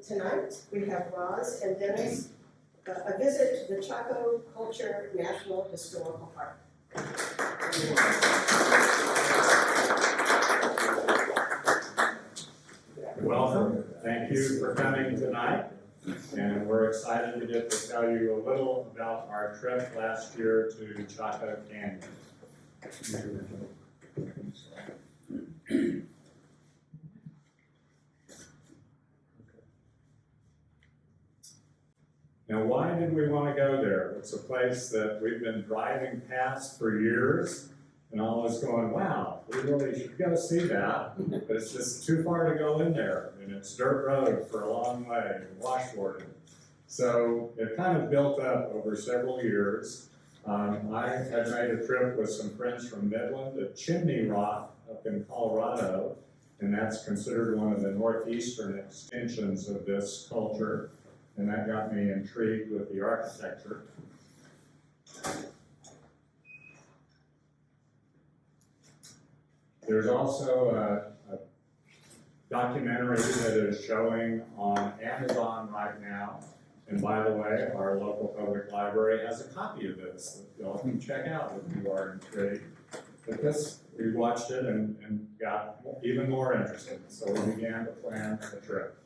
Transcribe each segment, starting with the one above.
tonight we have Roz and Dennis, a visit to the Chaco Culture National Historical Park. Welcome. Thank you for coming tonight. And we're excited to get to tell you a little about our trip last year to Chaco Canyon. Now, why did we want to go there? It's a place that we've been driving past for years and always going, wow, we really should go see that. But it's just too far to go in there. And it's dirt road for a long way, washboarded. So it kind of built up over several years. I had made a trip with some friends from Midland to Chimney Rock up in Colorado. And that's considered one of the northeastern extensions of this culture. And that got me intrigued with the architecture. There's also a documentary that is showing on Amazon right now. And by the way, our local public library has a copy of this that y'all can check out if you are intrigued. But this, we watched it and got even more interested. So we began to plan the trip.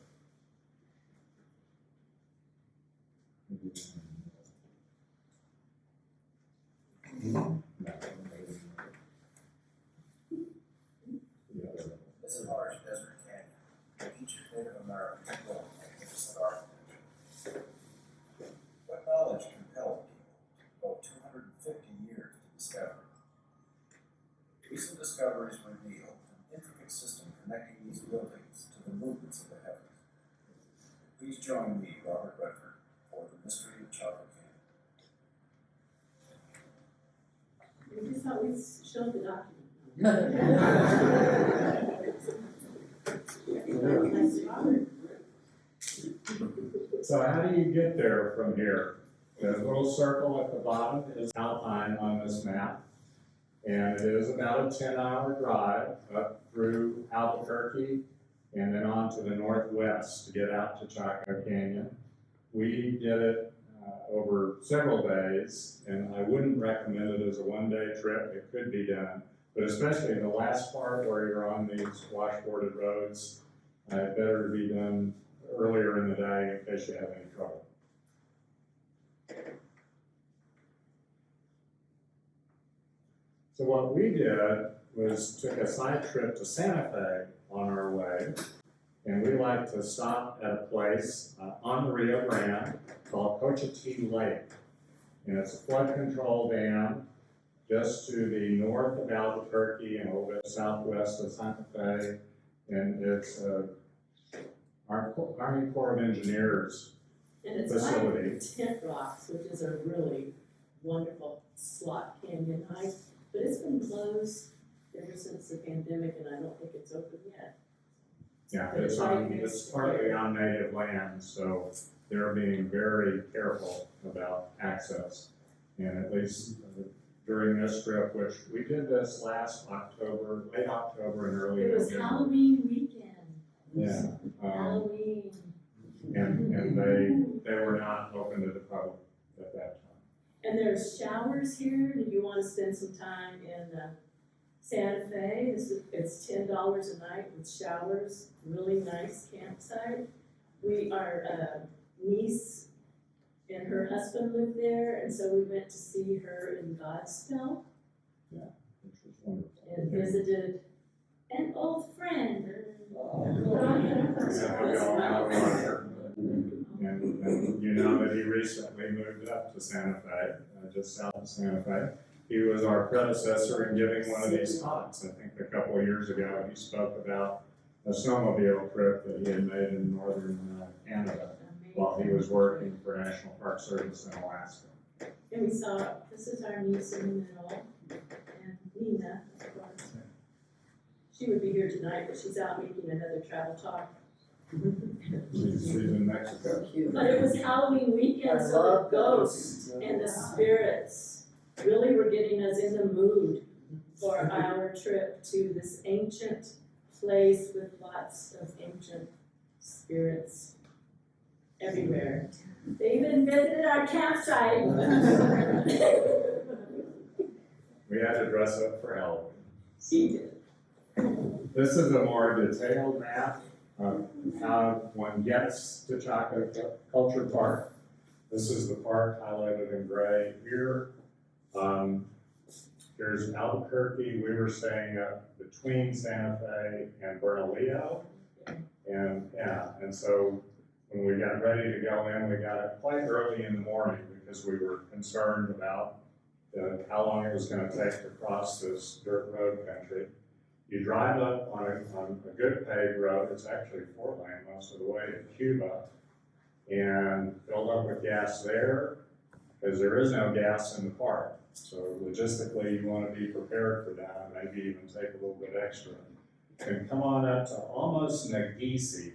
This is large desert canyon. Ancient Native Americans built a start. What knowledge compelled people to go 250 years to discover? Recent discoveries reveal an intricate system connecting these buildings to the movements of the heavens. Please join me, Robert Redford, for the mystery of Chaco Canyon. We just thought we'd show the document. So how do you get there from here? The little circle at the bottom is Alpine on this map. And it is about a 10-hour drive up through Albuquerque and then on to the northwest to get out to Chaco Canyon. We did it over several days, and I wouldn't recommend it as a one-day trip. It could be done, but especially the last part where you're on these washboarded roads, better to be done earlier in the day in case you have any trouble. So what we did was took a side trip to Santa Fe on our way, and we like to stop at a place on the Rio Grande called Cochiti Lake. And it's a flood control dam just to the north of Albuquerque and a little bit southwest of Santa Fe. And it's Army Corps of Engineers facility. And it's like Tent Rocks, which is a really wonderful slot canyon hike, but it's been closed ever since the pandemic, and I don't think it's open yet. Yeah, it's partly on native land, so they're being very careful about access. And at least during this trip, which we did this last October, late October and early November. It was Halloween weekend. Yeah. Halloween. And they were not open to the public at that time. And there's showers here. If you want to spend some time in Santa Fe, it's $10 a night with showers. Really nice campsite. Our niece and her husband lived there, and so we went to see her in Godspell. Yeah, which was wonderful. And visited an old friend. And you know that he recently moved up to Santa Fe, just south of Santa Fe. He was our predecessor in giving one of these talks. I think a couple of years ago, he spoke about a snowmobile trip that he had made in northern Canada while he was working for National Park Service in Alaska. And we saw, this is our niece in the middle, and Nina, of course. She would be here tonight, but she's out making another travel talk. She's in Mexico. But it was Halloween weekend, so the ghosts and the spirits really were getting us in the mood for our trip to this ancient place with lots of ancient spirits everywhere. They even visited our campsite. We had to dress up for Halloween. She did. This is a more detailed map of how one gets to Chaco Culture Park. This is the park highlighted in gray here. Here's Albuquerque. We were staying up between Santa Fe and Bernalillo. And so when we got ready to go in, we got up quite early in the morning because we were concerned about how long it was going to take to cross this dirt road country. You drive up on a good paved road. It's actually 4-lane most of the way to Cuba, and fill up with gas there because there is no gas in the park. So logistically, you want to be prepared for that, maybe even take a little bit extra. And come on up to almost Nageese.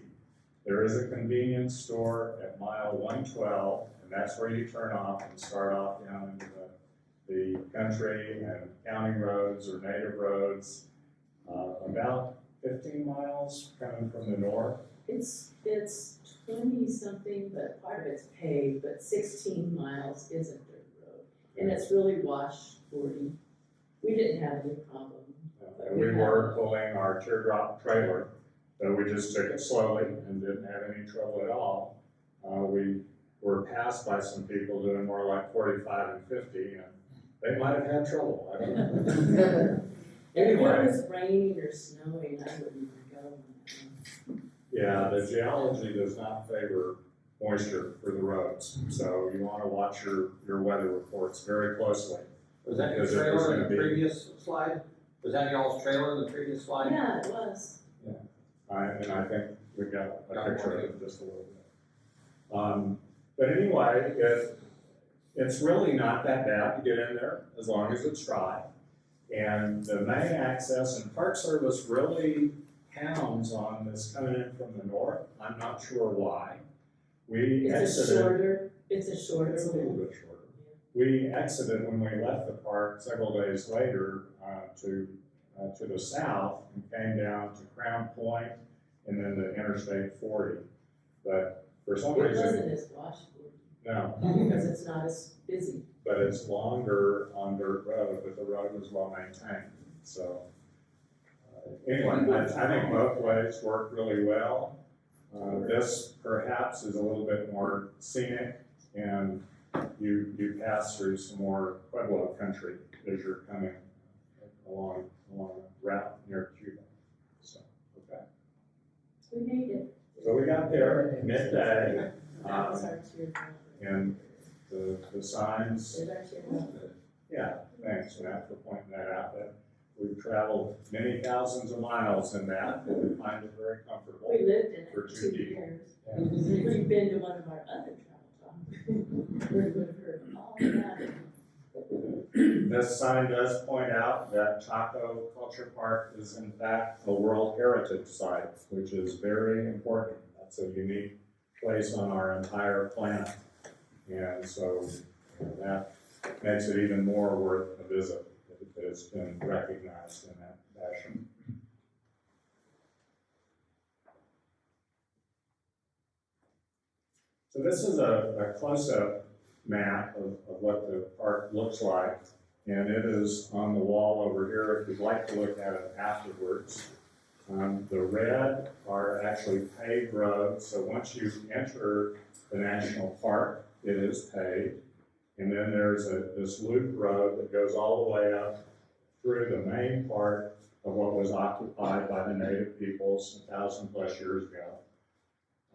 There is a convenience store at mile 112, and that's where you turn off and start off down into the country and county roads or native roads. About 15 miles coming from the north. It's 20 something, but part of it's paved, but 16 miles isn't dirt road. And it's really washboardy. We didn't have any problem. And we were pulling our teardrop trailer, but we just took it slowly and didn't have any trouble at all. We were passed by some people doing more like 45 and 50, and they might have had trouble. I don't know. If it Anyway. was raining or snowing, I wouldn't even go. Yeah, the geology does not favor moisture for the roads, so you want to watch your weather reports very closely. Was that your Because if there's trailer in gonna the be- previous slide? Was that y'all's trailer in the previous slide? Yeah, it was. And I think we got a Got picture one, of it just a little bit. But anyway, it's really not that bad to get in there as long as it's dry. And the main access, and Park Service really pounds on this coming in from the north. I'm not sure why. We It's a exited. shorter It's a little bit shorter. We exited when we left the park several days later to the south and came down to Crown Point and then to Interstate 40. But for some It reason, wasn't as washboard no, because it's not as busy. but it's longer on dirt road, but the road was well maintained. So anyway, I think both ways work really well. This perhaps is a little bit more scenic, and you pass through some more Pueblo country as you're coming along a route near Cuba. So, okay. We made it. So we got there midday, That was our teardrop. and the signs, There's our teardrop. yeah, thanks, Matt, for pointing that out. That we've traveled many thousands of miles in that, and we find it very comfortable. We lived in For it two 2 people. years. Yeah. If you'd been to one of our other travel talks, we would have heard all about it. This sign does point out that Chaco Culture Park is in fact a World Heritage Site, which is very important. That's a unique place on our entire planet. And so that makes it even more worth a visit if it's been recognized in that fashion. So this is a close-up map of what the park looks like. And it is on the wall over here if you'd like to look at it afterwards. The red are actually paved roads, so once you enter the national park, it is paved. And then there's this loop road that goes all the way up through the main part of what was occupied by the native peoples 1,000+ years ago.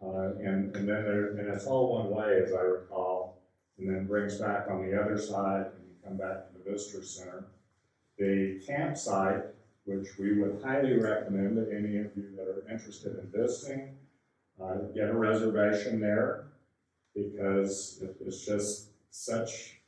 And then it's all one way, as I recall, and then brings back on the other side, and you come back to the Visitor Center. The campsite, which we would highly recommend to any of you that are interested in visiting, get a reservation there, because it's just such,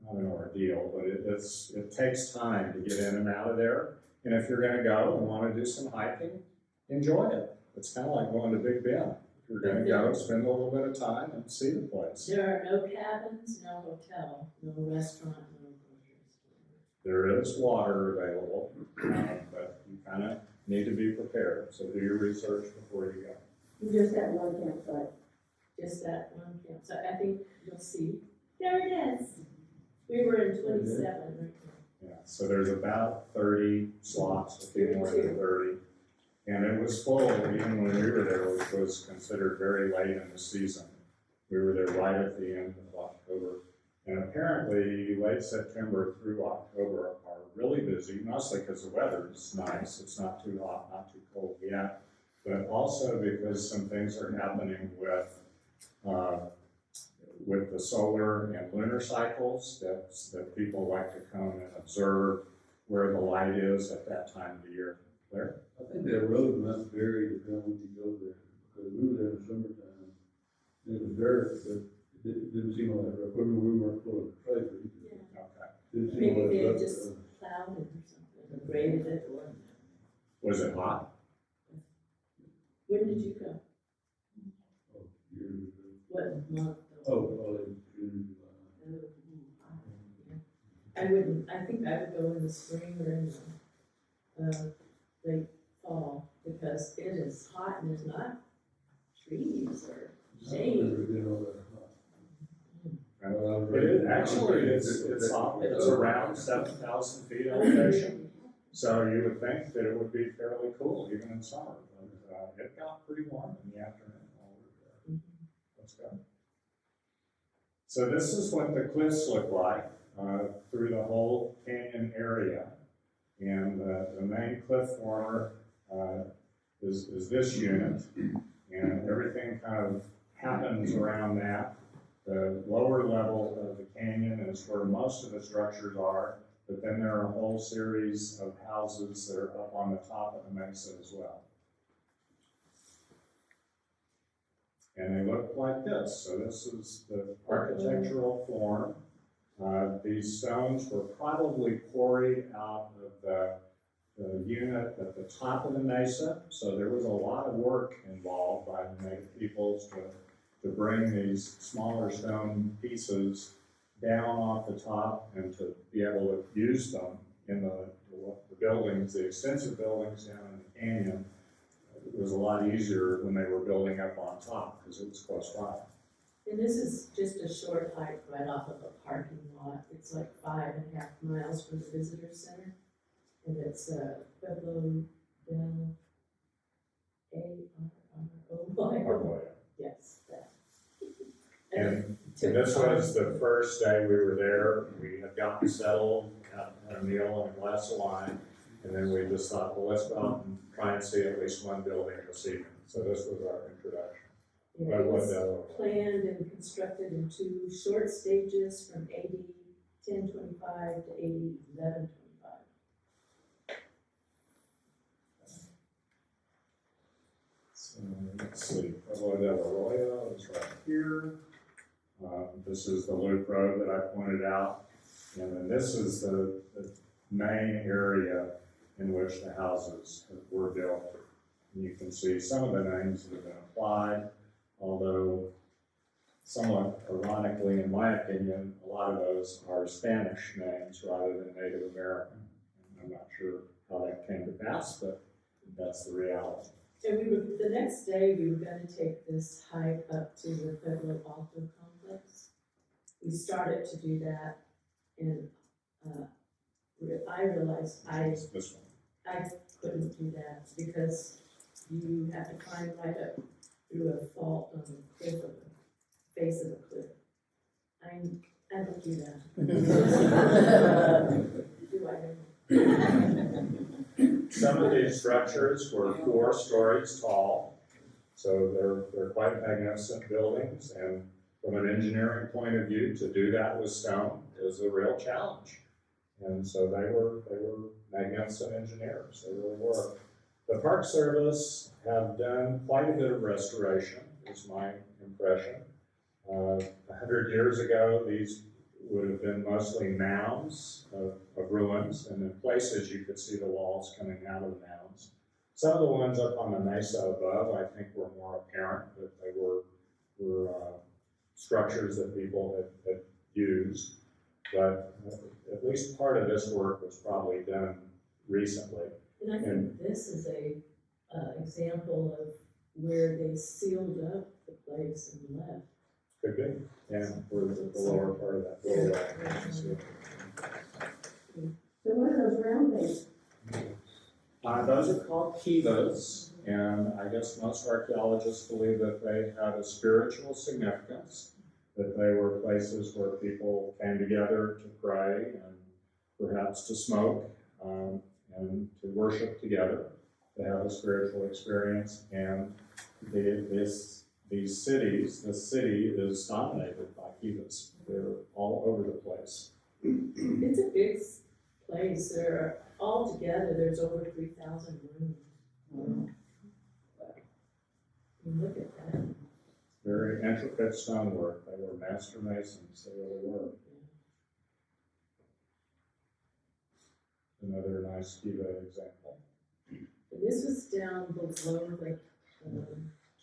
not an ordeal, but it takes time to get in and out of there. And if you're gonna go and wanna do some hiking, enjoy it. It's kind of like going to Big Bend. If you're gonna go, spend a little bit of time and see the place. There are no cabins, no hotel, no restaurant, no grocery store. There is water available, but you kind of need to be prepared. So do your research before you go. You just have one campsite. just that one campsite. I think you'll see, there it is. We were in 27 right now. Yeah, so there's about 30 slots, a few more than 30. And it was full, even when we were there, which was considered very late in the season. We were there right at the end of October. And apparently, late September through October are really busy, mostly because the weather is nice. It's not too hot, not too cold yet. But also because some things are happening with the solar and lunar cycles that people like to come and observe where the light is at that time of the year. Claire? I think that road must vary depending on when you go there, because we were there in the summertime. It was dirt, but it didn't seem all that rough. We weren't full of traffic. Yeah. Okay. Didn't seem Maybe all that they rough. just plowed it or something, or graded it, or, Was it hot? when did you go? Oh, years ago. What month? Oh, in June, I wouldn't, I think I would go in the spring or in the, late fall, because it is hot and there's not trees or July. shade. Never been all that hot. Actually, it's hot. It's around 7,000 feet elevation. So you would think that it would be fairly cool even in summer. But it got pretty warm in the afternoon while we were there. Let's go. So this is what the cliffs look like through the whole canyon area. And the main cliff former is this unit. And everything kind of happens around that. The lower level of the canyon is where most of the structures are, but then there are a whole series of houses that are up on the top of the mesa as well. And they look like this. So this is the architectural form. These stones were probably quarried out of the unit at the top of the mesa. So there was a lot of work involved by the native peoples to bring these smaller stone pieces down off the top and to be able to use them in the buildings, the extensive buildings down in the canyon. It was a lot easier when they were building up on top because it was close by. And this is just a short hike right off of a parking lot. It's like 5.5 miles from the visitor center. And it's Pueblo del A-R-R-O-Y. Yes, that. And this was the first day we were there. We had gotten settled, had a meal and a glass of wine, and then we just thought, well, let's go out and try and see at least one building this evening. So this was our introduction. Yeah, it was planned and constructed in 2 short stages from AD 1025 to AD 1125. So let's see, Pueblo del Arroyo is right here. This is the loop road that I pointed out. And then this is the main area in which the houses were built. And you can see some of the names that have been applied, although somewhat ironically, in my opinion, a lot of those are Spanish names rather than Native American. And I'm not sure how that came to pass, but that's the reality. And the next day, we were going to take this hike up to the Pueblo Alto complex. We started to do that, and I realized This one. I couldn't do that because you have to climb right up through a fault on the cliff of the face of the cliff. I don't do that. Do I? Some of these structures were 4 stories tall, so they're quite magnificent buildings, and from an engineering point of view, to do that with stone is a real challenge. And so they were magnificent engineers, they really were. The Park Service have done quite a bit of restoration, is my impression. 100 years ago, these would have been mostly mounds of ruins, and in places you could see the walls coming out of the mounds. Some of the ones up on the mesa above, I think, were more apparent that they were structures that people had used, but at least part of this work was probably done recently. And I think this is a example of where they sealed up the place and left. Could be, yeah, for the lower part of that. Lower So what are those round things? Those are called kivas, and I guess most archaeologists believe that they had a spiritual significance, that they were places where people came together to pray and perhaps to smoke and to worship together, to have a spiritual experience. And these cities, the city is dominated by kivas. They're all over the place. It's a big place. There are, altogether, there's over 3,000 rooms. Wow. Look at that. Very intricate stonework. They were master masons, they really were. Another nice kiva example. And this was down below the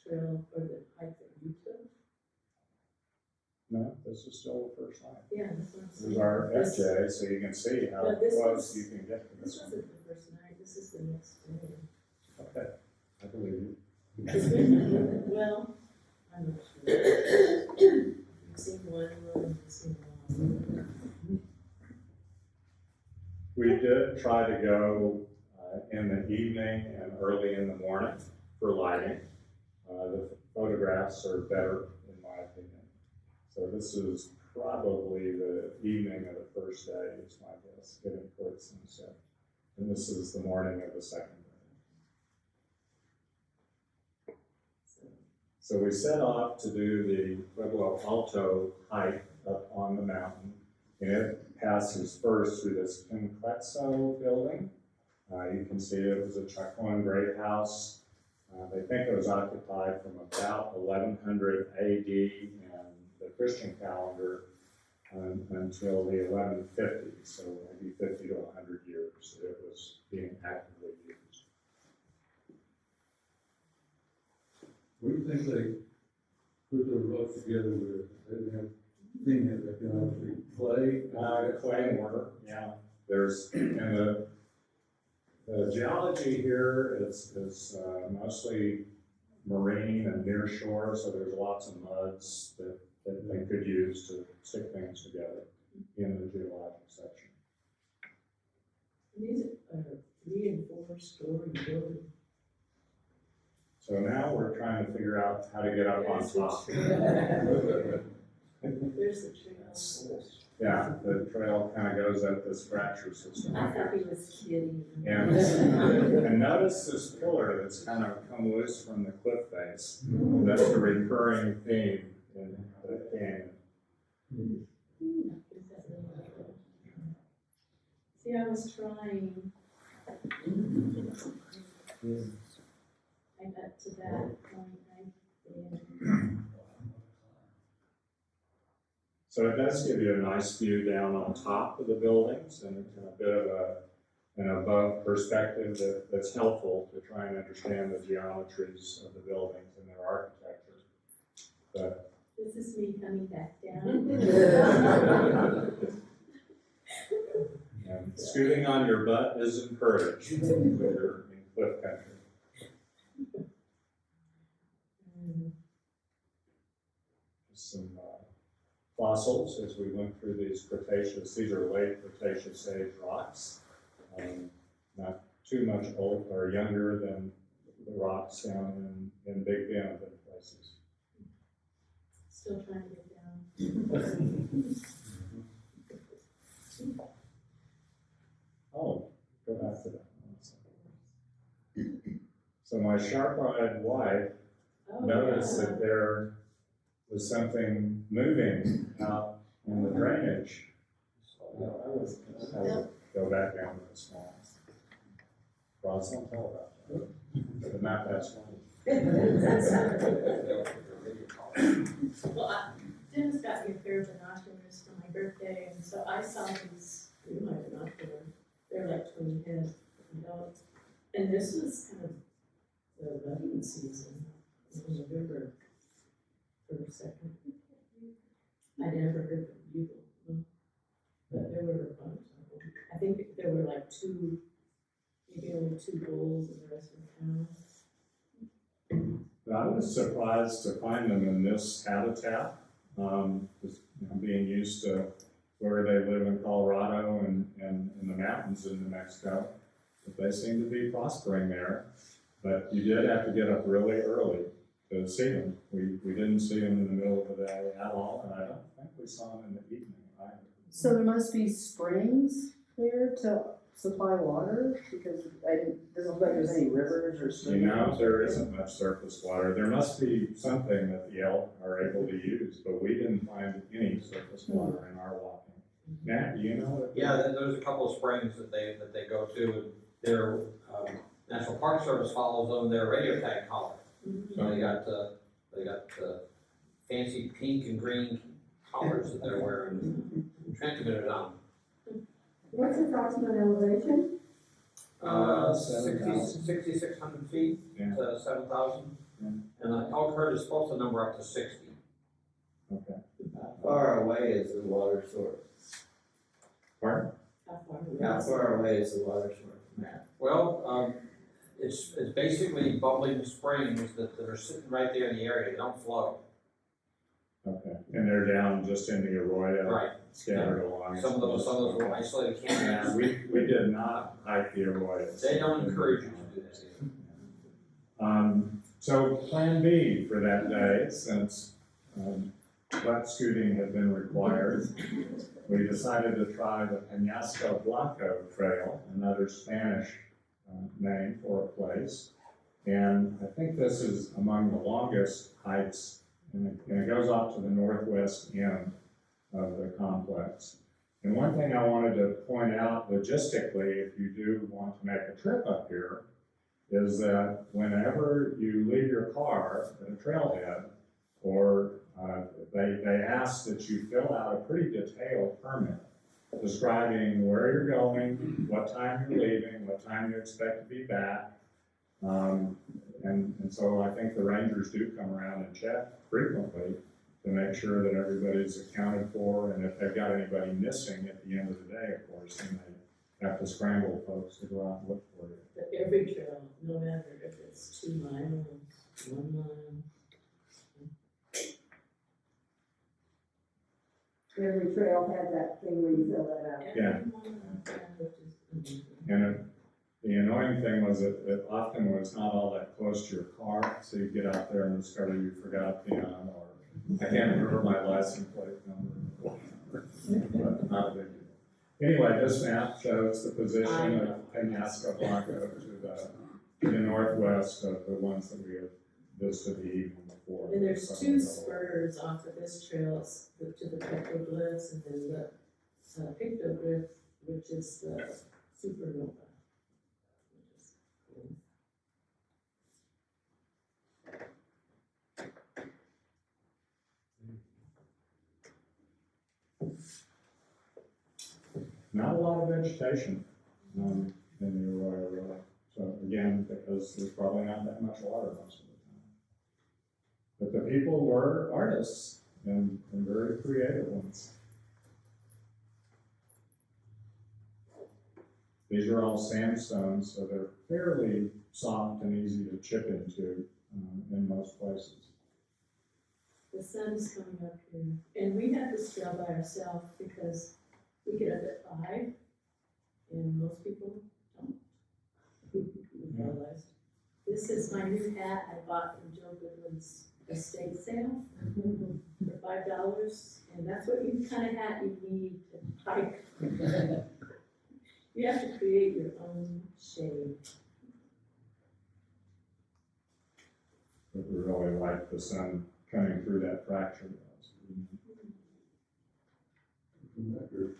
trail or the hike that you took. No, this is still the first line. Yeah, that's what I'm saying. There's our This- FJ, so you can see how But this close was- you can get to This this one. wasn't the first night, this is the next day. Okay, I believe you. Well, I'm not sure. I've seen one room, I've seen one. We did try to go in the evening and early in the morning for lighting. The photographs are better, in my opinion. So this is probably the evening of the first day, is my guess, getting towards sunset. And this is the morning of the second day. So we set off to do the Pueblo Alto hike up on the mountain. And it passes first through this Pinasco building. You can see it was a Chaco great house. They think it was occupied from about 1100 AD and the Christian calendar until the 1150s, so maybe 50 to 100 years it was being actively used. What do you think they put the rocks together with? They didn't have thing that can obviously clay. Clay mortar, yeah. There's, and the geology here is mostly marine and near shore, so there's lots of muds that they could use to stick things together in the geologic section. These are 3 and 4 story buildings. So now we're trying to figure out how to get up on There's the top. trail. There's the trail. Yeah, the trail kind of goes up this fracture system. I thought he was kidding. And notice this pillar that's kind of come loose from the cliff face. That's a recurring theme in the canyon. See, I was trying. I got to that point right there. So it does give you a nice view down on top of the buildings and a bit of an above perspective that's helpful to try and understand the geometries of the buildings and their architecture. But This is me coming back down. and scooting on your butt is encouraged when you're in cliff country. Some fossils as we went through these Cretaceous. These are late Cretaceous age rocks. Not too much old or younger than the rocks down in Big Bend in places. Still trying to get down. Oh, go back to that one second. So my sharp-eyed wife Oh, noticed yeah. that there was something moving out in the drainage. I would go back down to the small. Ross, don't tell about that. But not that small. Well, Dennis got me a pair of binoculars for my birthday, and so I saw these through my binoculars. They're like 20 heads. And this was kind of the rutting season in November for a second. I never heard of bugle, but there were a bunch of them. I think there were like maybe only 2 bulls and the rest were cows. But I was surprised to find them in this habitat, just, being used to where they live in Colorado and in the mountains in New Mexico. But they seem to be prospering there. But you did have to get up really early to see them. We didn't see them in the middle of the day at all, and I don't think we saw them in the evening either. So there must be springs there to supply water, because it doesn't look like there's any rivers or streams. There isn't much surface water. There must be something that the elk are able to use, but we didn't find any surface water in our walking. Matt, do you know? Yeah, there's a couple of springs that they go to, and their National Park Service follows them, their radio tag collar. So they got fancy pink and green collars that they're wearing, transmitters on. What's the approximate elevation? 6,600 feet Yeah. to 7,000. Yeah. And the elk herd is supposed to number up to 60. Okay. How far away is the water source? Pardon? How far away? How far away is the water source, Matt? Well, it's basically bubbling springs that are sitting right there in the area. They don't flow. Okay. And they're down just in the arroyo, Right. scattered along. Some of those were isolated Yeah, canyons. we did not hike the arroyo. They don't encourage you to do this either. So plan B for that day, since butt scooting had been required, we decided to try the Pinasco Blanco Trail, another Spanish name for a place. And I think this is among the longest hikes, and it goes off to the northwest end of the complex. And one thing I wanted to point out logistically, if you do want to make a trip up here, is that whenever you leave your car at a trailhead, or they ask that you fill out a pretty detailed permit describing where you're going, what time you're leaving, what time you expect to be back. And so I think the rangers do come around and check frequently to make sure that everybody's accounted for, and if they've got anybody missing at the end of the day, of course, then they have to scramble folks to go out and look for you. But every trail, no matter if it's 2 miles, 1 mile. Every trail had that thing where you fill that out. Yeah. Every one, which is amazing. And the annoying thing was that it often was not all that close to your car, so you get out there and discover you forgot the or I can't remember my license plate number, but not a big deal. Anyway, this map shows the position of Pinasco Blanco to the northwest of the ones that we have visited the evening before. And there's 2 spurs off of this trail, it's to the petroglyphs, and then the pictoglyph, which is the supernova. Which is cool. Not a lot of vegetation in the arroyo, really. So again, because there's probably not that much water most of the time. But the people were artists and very creative ones. These are all sandstones, so they're fairly soft and easy to chip into in most places. The sun is coming up here, and we had this trail by ourselves because we get up at 5, and most people don't. We realized. This is my new hat I bought from Joe Goodwin's estate sale for $5, and that's what kind of hat you need to hike. You have to create your own shade. But we really like the sun coming through that fracture. From that group.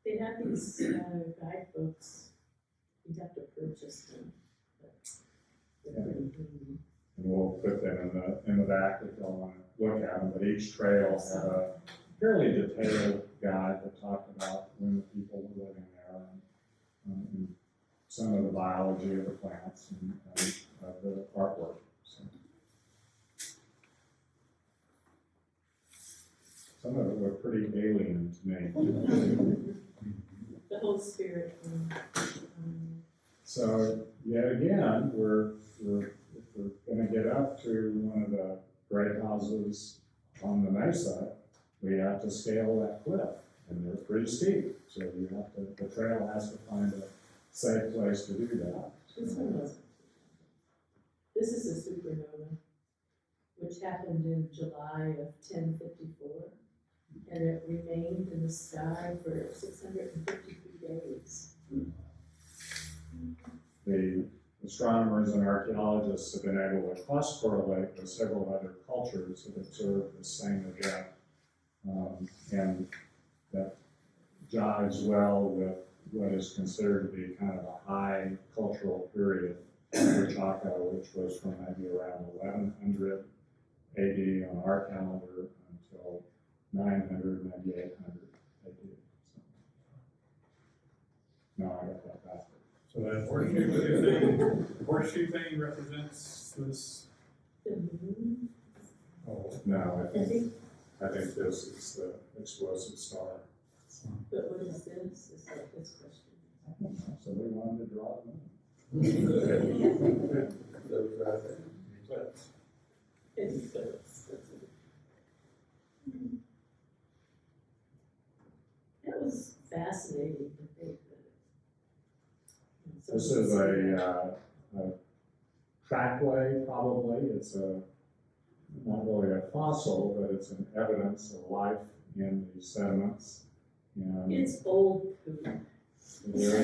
They have these guidebooks, you have to purchase them. But they're pretty handy. And we'll put them in the back if y'all want to look at them, but each trail had a fairly detailed guide that talked about when the people were living there and some of the biology of the plants and of the artwork. So. Some of it was pretty alien to me. The whole spirit. So yet again, if we're gonna get up to one of the great houses on the mesa, we have to scale that cliff, and they're pretty steep, so you have to, the trail has to find a safe place to do that. This one wasn't. This is a supernova, which happened in July of 1054, and it remained in the sky for 653 days. The astronomers and archaeologists have been able to cross-correlate with several other cultures that observed the same event. And that jives well with what is considered to be kind of a high cultural period for Chaco, which was from maybe around 1100 AD on our calendar until 900, maybe 800 AD. So, no, I got that backwards. So that horseshoe thing represents this? The moon, Oh, No, I think, I think this is the explosive star. but what is this? Is like this question. So we wanted to draw them. Those right there. It's That was fascinating to think that. This is a trackway, probably. It's not really a fossil, but it's an evidence of life in the sediments. And It's old poop. there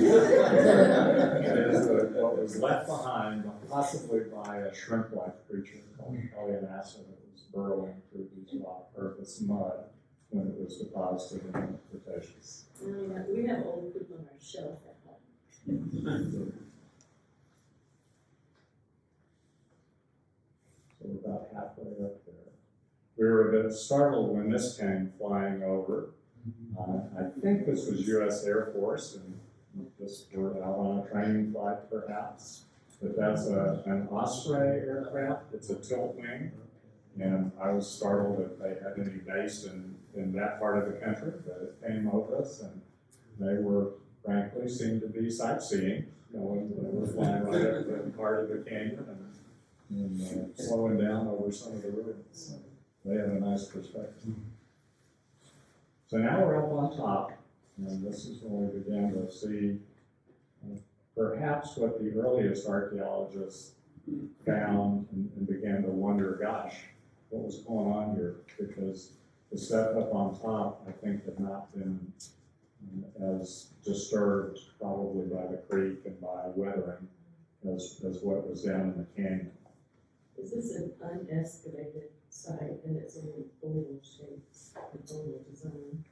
is what was left behind, possibly by a shrimp-like creature called Polyamassa that was burrowing through these rock or this mud when it was deposited in the Cretaceous. We have old poop on our shelf at home. So we're about halfway up there. We were a bit startled when this came flying over. I think this was U.S. Air Force, and just we're out on a training flight perhaps. But that's an Osprey aircraft. It's a tilt wing. And I was startled if they had any base in that part of the country, but it came over us, and they were, frankly, seemed to be sightseeing. You know, they were flying right up the part of the canyon and slowing down over some of the ruins. So they had a nice perspective. So now we're up on top, and this is when we began to see perhaps what the earliest archaeologists found and began to wonder, gosh, what was going on here? Because the stuff up on top, I think, had not been as disturbed probably by the creek and by weathering as what was down in the canyon. This is an unexcavated site, and it's an oval shape, an oval design.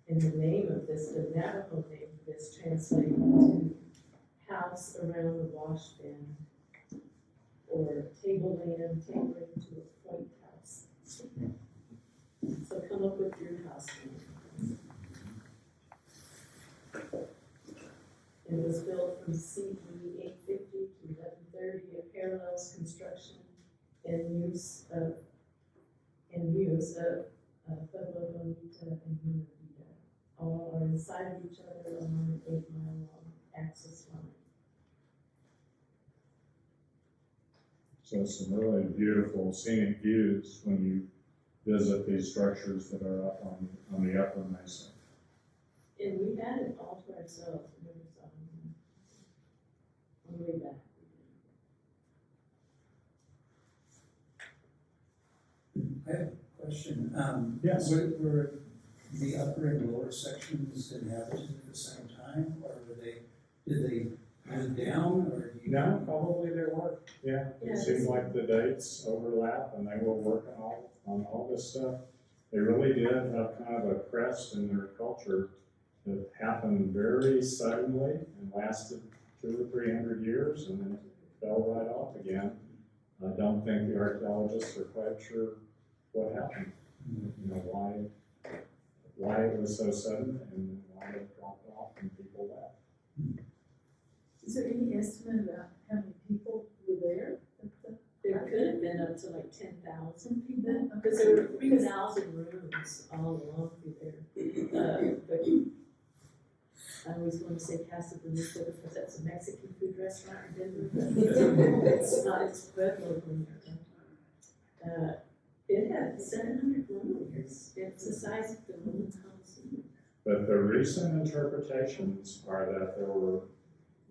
And the name of this, the Navajo name for this translates to house around the wash bin, or tableland, tabling to a point house. So come up with your house name. It was built from CE 850 to 1130. It parallels construction and use of Pueblo Bonita and Una Vida. All are inside of each other along an 8-mile-long axis line. So some really beautiful scenic views when you visit these structures that are up on the upper mesa. And we had it all to ourselves. We never saw them on the way back. I have a question. Yes. Were the upper and lower sections inhabited at the same time, or did they move down, or do you? No, probably they were. Yeah, Yeah, it seemed like the dates overlap, and they were working on all this stuff. They really did have kind of a crest in their culture that happened very suddenly and lasted 200 or 300 years, and then fell right off again. I don't think the archaeologists are quite sure what happened. You know, why it was so sudden and why it dropped off and people left. Is there any estimate about how many people were there? There could have been up to like 10,000 people, because there were 3,000 rooms all along through there. I always want to say Casa Bonita because that's a Mexican food restaurant in Denver. It's not, it's Pueblo. It had 700 rooms. It's the size of the little house. But the recent interpretations are that there were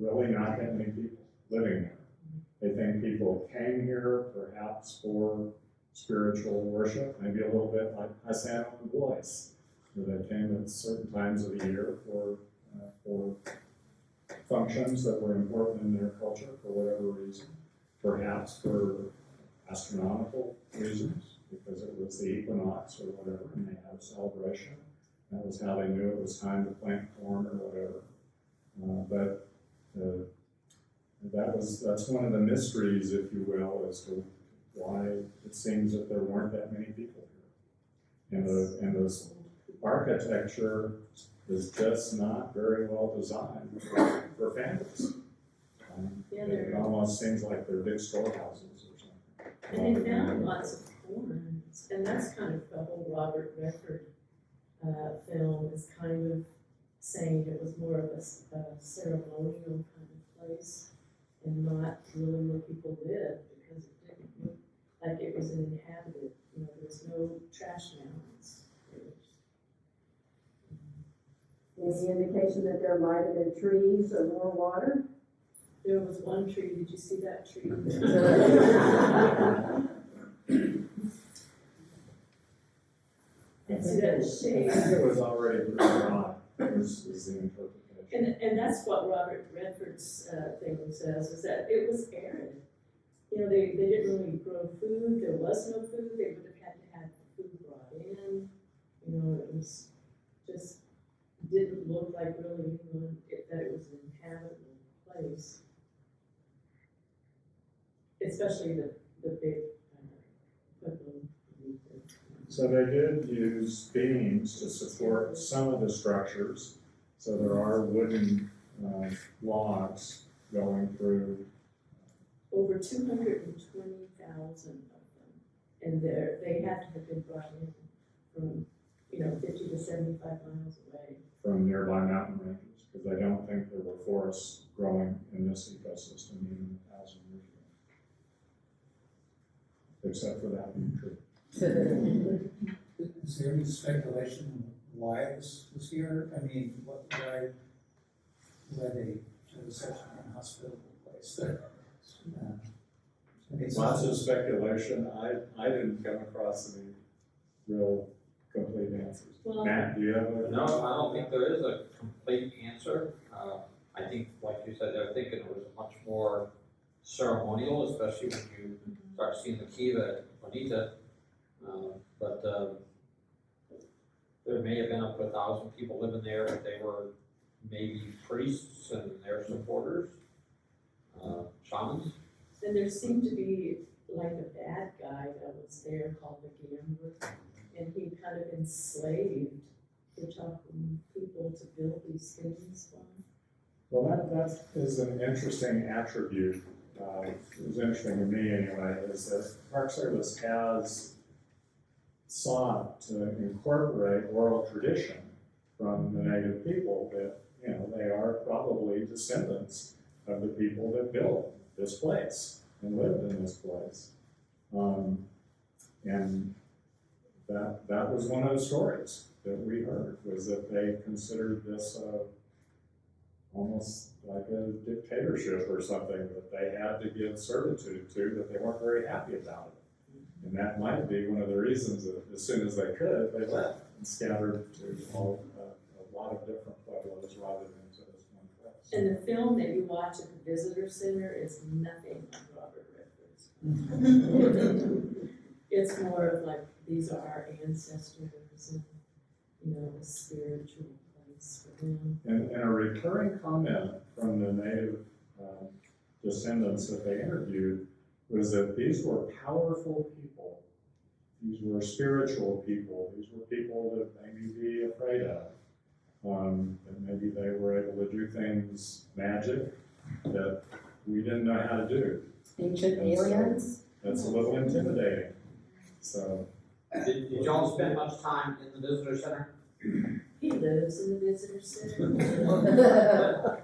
really not that many people living there. They think people came here perhaps for spiritual worship, maybe a little bit like Hassan and Boyce, where they came at certain times of the year for functions that were important in their culture for whatever reason, perhaps for astronomical reasons, because it was the equinox or whatever, and they had a celebration. That was how they knew it was time to plant corn or whatever. That's one of the mysteries, if you will, as to why it seems that there weren't that many people here. And this architecture is just not very well designed for families. It almost seems like they're big storehouses or something. And they found lots of corn, and that's kind of the whole Robert Redford film is kind of saying it was more of a ceremonial kind of place and not really where people lived because it didn't look like it was inhabited. You know, there was no trash mounds. Any indication that there might have been trees or more water? There was one tree. Did you see that tree? And see that I shade. think it was already pretty dry, is the interpretation. And that's what Robert Redford's thing says, is that it was arid. You know, they didn't really grow food, there was no food, they would have had to have food brought in. You know, it was just, didn't look like really anyone, that it was an inhabitable place. Especially the big Pueblo. So they did use beams to support some of the structures. So there are wooden logs going through. Over 220,000 of them. And they had to have been brought in from, 50 to 75 miles away. From nearby mountain ranges, because I don't think there were forests growing in this ecosystem even 1,000 years ago. Except for that one tree. Is there any speculation why this was here? I mean, why they chose such an inhospitable place there? Lots of speculation. I didn't come across any real complete answers. Well, Matt, do you have a? No, I don't think there is a complete answer. I think, like you said, they're thinking it was much more ceremonial, especially when you start seeing the Kiva Bonita. But there may have been up to 1,000 people living there. They were maybe priests and their supporters, shamans. and there seemed to be like a bad guy that was there called the Gambler, and he kind of enslaved the Chaco people to build these things for him. Well, that is an interesting attribute. It was interesting to me anyway, is that Park Service has sought to incorporate oral tradition from the native people that, they are probably descendants of the people that built this place and lived in this place. And that was one of the stories that we heard, was that they considered this almost like a dictatorship or something that they had to give servitude to, that they weren't very happy about it. And that might be one of the reasons that as soon as they could, they left and scattered to a lot of different pueblos rather than to this one place. And the film that you watch at the visitor center is nothing like Robert Redford's. It's more of like, these are our ancestors and, a spiritual place for them. And a recurring comment from the native descendants that they interviewed was that these were powerful people. These were spiritual people. These were people that they may be afraid of. That maybe they were able to do things, magic, that we didn't know how to do. Ancient aliens? That's a little intimidating. So, Did y'all spend much time in the visitor center? He lives in the visitor center.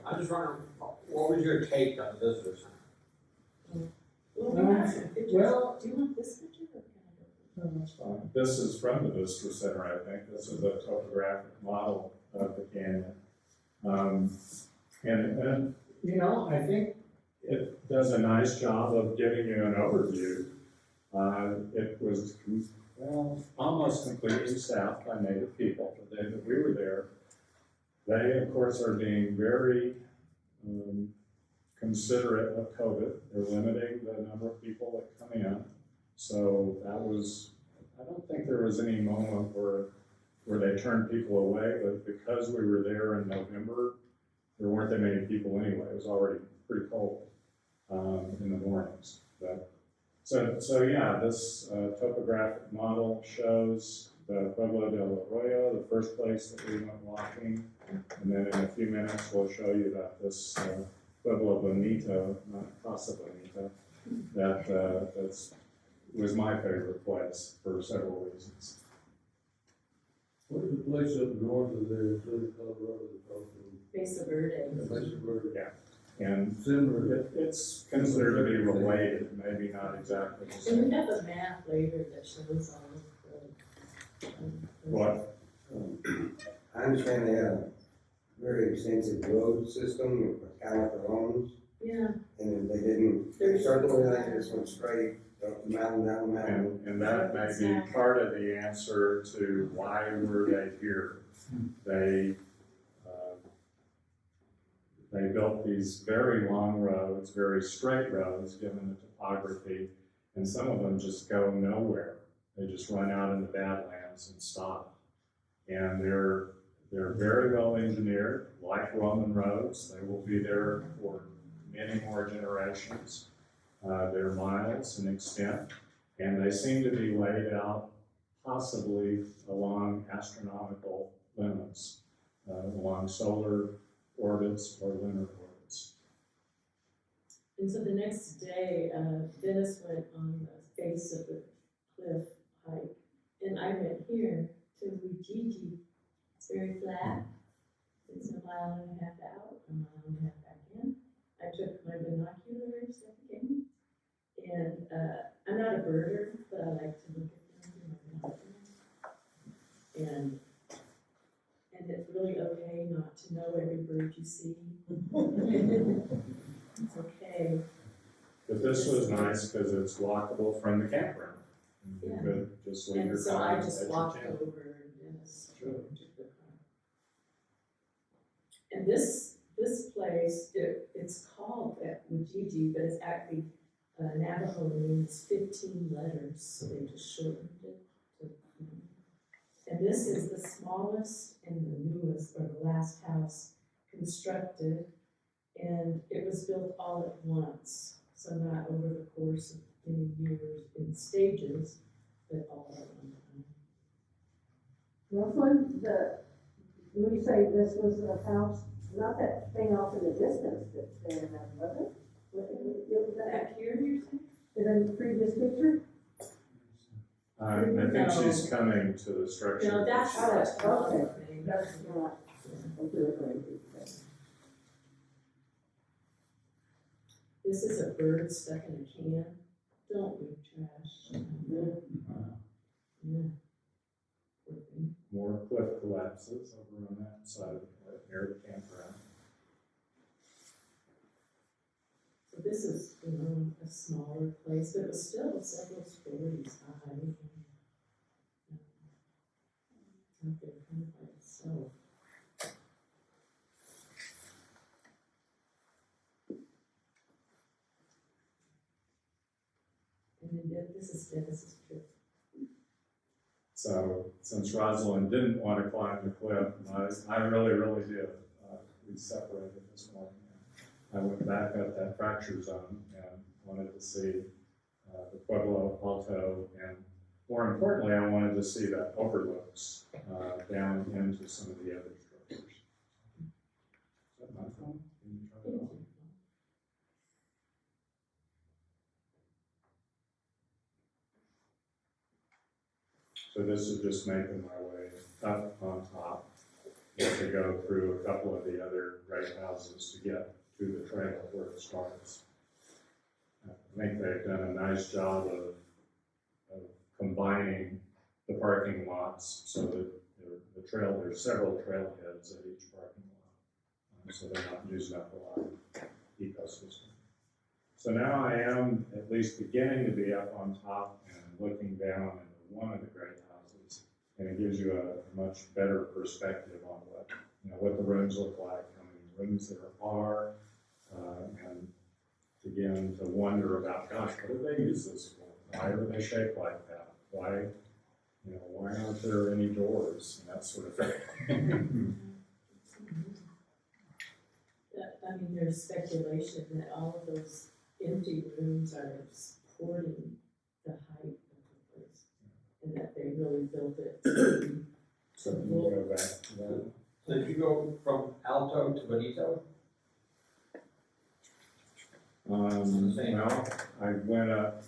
I'm just wondering, what was your take on the visitor center? Well, we have some pictures. well- Do you want this picture or can I go? No, that's fine. This is from the Wooster Center, I think. This is a topographic model of the canyon. And, you know, I think it does a nice job of giving you an overview. It was, well, almost completely staffed by Native people the day that we were there. They, of course, are being very considerate of COVID. They're limiting the number of people that come in. So that was, I don't think there was any moment where they turned people away, but because we were there in November, there weren't that many people anyway. It was already pretty cold in the mornings. But so yeah, this topographic model shows the Pueblo del Arroyo, the first place that we went walking, and then in a few minutes we'll show you that this Pueblo Bonito, not Casa Bonita, that was my favorite place for several reasons. What's the place up north of there, Southern Colorado, that's also? Mesa Verde. Mesa Verde. Yeah. And Similar. it's considered to be related, maybe not exactly the And same. we have a map later that shows all of the. What? I understand they have a very extensive road system with caliper homes, Yeah, and they didn't, they started the way like this, went straight up the mountain, down the mountain. And that may be part of the answer to why were they here. They built these very long roads, very straight roads, given the topography, and some of them just go nowhere. They just run out in the Badlands and stop. And they're very well engineered, like Roman roads. They will be there for many more generations. They're miles in extent, and they seem to be laid out possibly along astronomical limits, along solar orbits or lunar orbits. and so the next day, Dennis went on the face of the cliff hike, and I went here to Ujiji. It's very flat. It's a mile and a half out, a mile and a half back in. I took my binoculars at the game, and I'm not a birder, but I like to look at them through my binoculars. And it's really okay not to know every bird you see. It's okay. But this was nice because it's walkable from the campground. You Yeah. could just leave And your so car I at just your walked camp. over and Dennis Sure. took the car. And this place, it's called Ujiji, but it's actually, Navajo means 15 letters, so they just shortened it to. And this is the smallest and the newest, or the last house constructed, and it was built all at once, so not over the course of many years in stages, but all at one time. Rozolen, when you say this was a house, not that thing off in the distance that they had, was it? Was that Back here, you're saying? in the previous picture? I think she's coming to the structure. No, that's Oh, the okay. thing. That's not, I'm referring to. This is a bird stuck in a can. Don't leave trash. Yeah. Poor thing. More cliff collapses over on that side of the cliff near the campground. So this is, a smaller place, but it was still several stories high. Out there kind of by itself. And then this is Dennis's trip. So since Rozolen didn't want to climb the cliff, I really did. We separated this morning. I went back up that fracture zone and wanted to see the Pueblo Alto, and more importantly, I wanted to see that overlooks down into some of the other structures. Is that my phone? Can you try it on? So this is just making my way up on top. you have to go through a couple of the other great houses to get to the trail where it starts. I think they've done a nice job of combining the parking lots so that there's several trailheads at each parking lot. So they're not using up a lot of ecosystem. So now I am at least beginning to be up on top and looking down into one of the great houses. And it gives you a much better perspective on what the rooms look like, how many rooms there are, and begin to wonder about, gosh, what do they use this for? Why are they shaped like that? Why aren't there any doors and that sort of thing? There's speculation that all of those empty rooms are supporting the height of the place, and that they really built it to So you go back to that. So did you go from Alto to Bonito? Well, I went up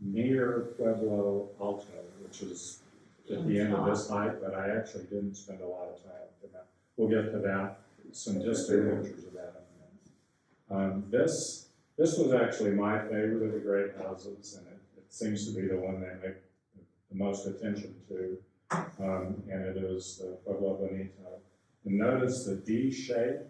near Pueblo Alto, which is at the end of this height, but I actually didn't spend a lot of time with that. We'll get to that, some distant pictures of that in a minute. This was actually my favorite of the great houses, and it seems to be the one they make the most attention to, and it is the Pueblo Bonito. And notice the D shape,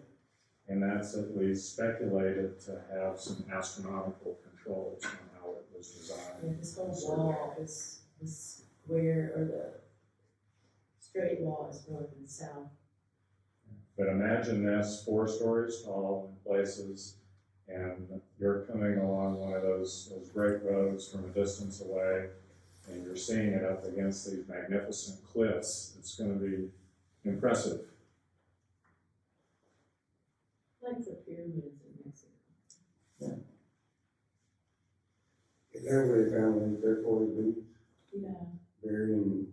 and that's at least speculated to have some astronomical controls on how it was designed. Yeah, this whole wall is the square, or the straight wall is north and south. But imagine this, 4 stories tall in places, and you're coming along one of those great roads from a distance away, and you're seeing it up against these magnificent cliffs. It's going to be impressive. Like the pyramids in Mexico. Is that where they found these 40 boots Yeah. buried in,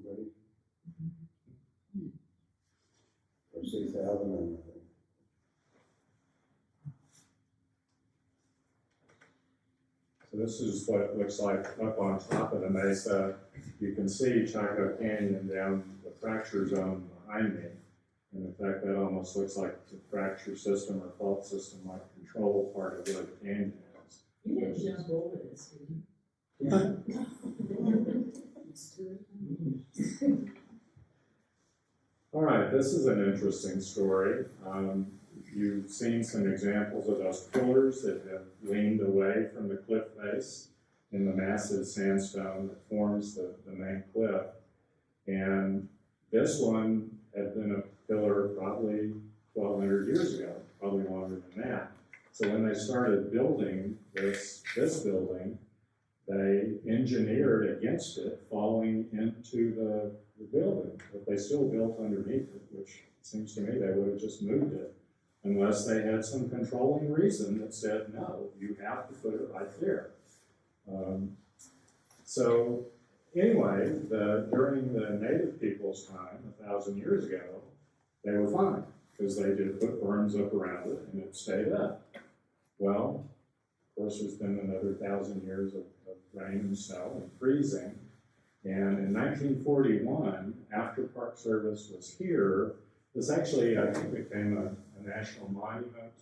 or 6,000 of them, I think. So this is what it looks like up on top of the mesa. You can see Chaco Canyon down the fracture zone behind me. And in fact, that almost looks like the fracture system or fault system might control part of where the canyon is. You didn't jump over this, did you? Yeah. All right, this is an interesting story. You've seen some examples of those pillars that have leaned away from the cliff face in the massive sandstone that forms the main cliff. And this one had been a pillar probably 1,200 years ago, probably longer than that. So when they started building this building, they engineered against it falling into the building, but they still built underneath it, which seems to me they would have just moved it, unless they had some controlling reason that said, no, you have to put it right there. So anyway, during the native people's time, 1,000 years ago, they were fine, because they did put berms up around it and it stayed up. Well, of course, there's been another 1,000 years of rain and snow and freezing. And in 1941, after Park Service was here, this actually, I think, became a national monument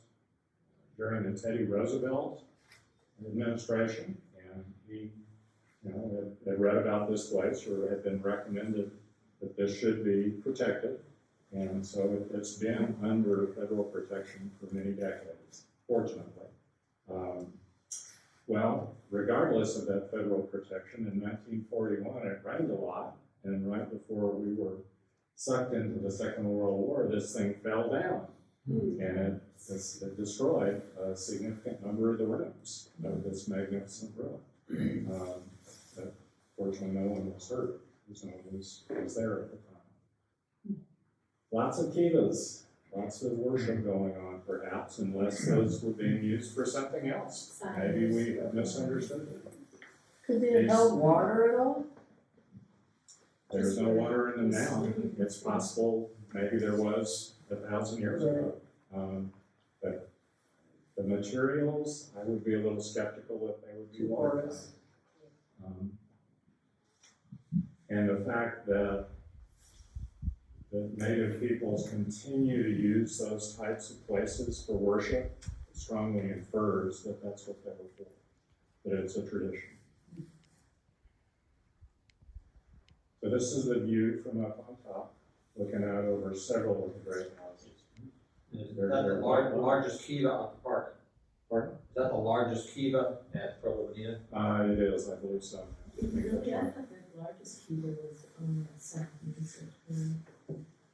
during the Teddy Roosevelt administration. And he, had read about this place, or had been recommended that this should be protected. And so it's been under federal protection for many decades, fortunately. Well, regardless of that federal protection, in 1941 it rained a lot, and right before we were sucked into the Second World War, this thing fell down, and it destroyed a significant number of the rooms of this magnificent ruin. But fortunately, no one was hurt, because no one was there at the time. Lots of kivas. Lots of worship going on, perhaps, unless those were being used for something else. Maybe we have misunderstood it. Could they have held water at all? There's no water in them now. It's possible maybe there was 1,000 years ago. But the materials, I would be a little skeptical that they would be watertight. And the fact that that Native peoples continue to use those types of places for worship strongly infers that that's what they were for, that it's a tradition. So this is the view from up on top, looking out over several of the great houses. Is that the largest kiva at the park? Pardon? Is that the largest kiva at Pueblo Bonita? It is, I believe so. I think that's Really, I right. thought the largest kiva was on the south east.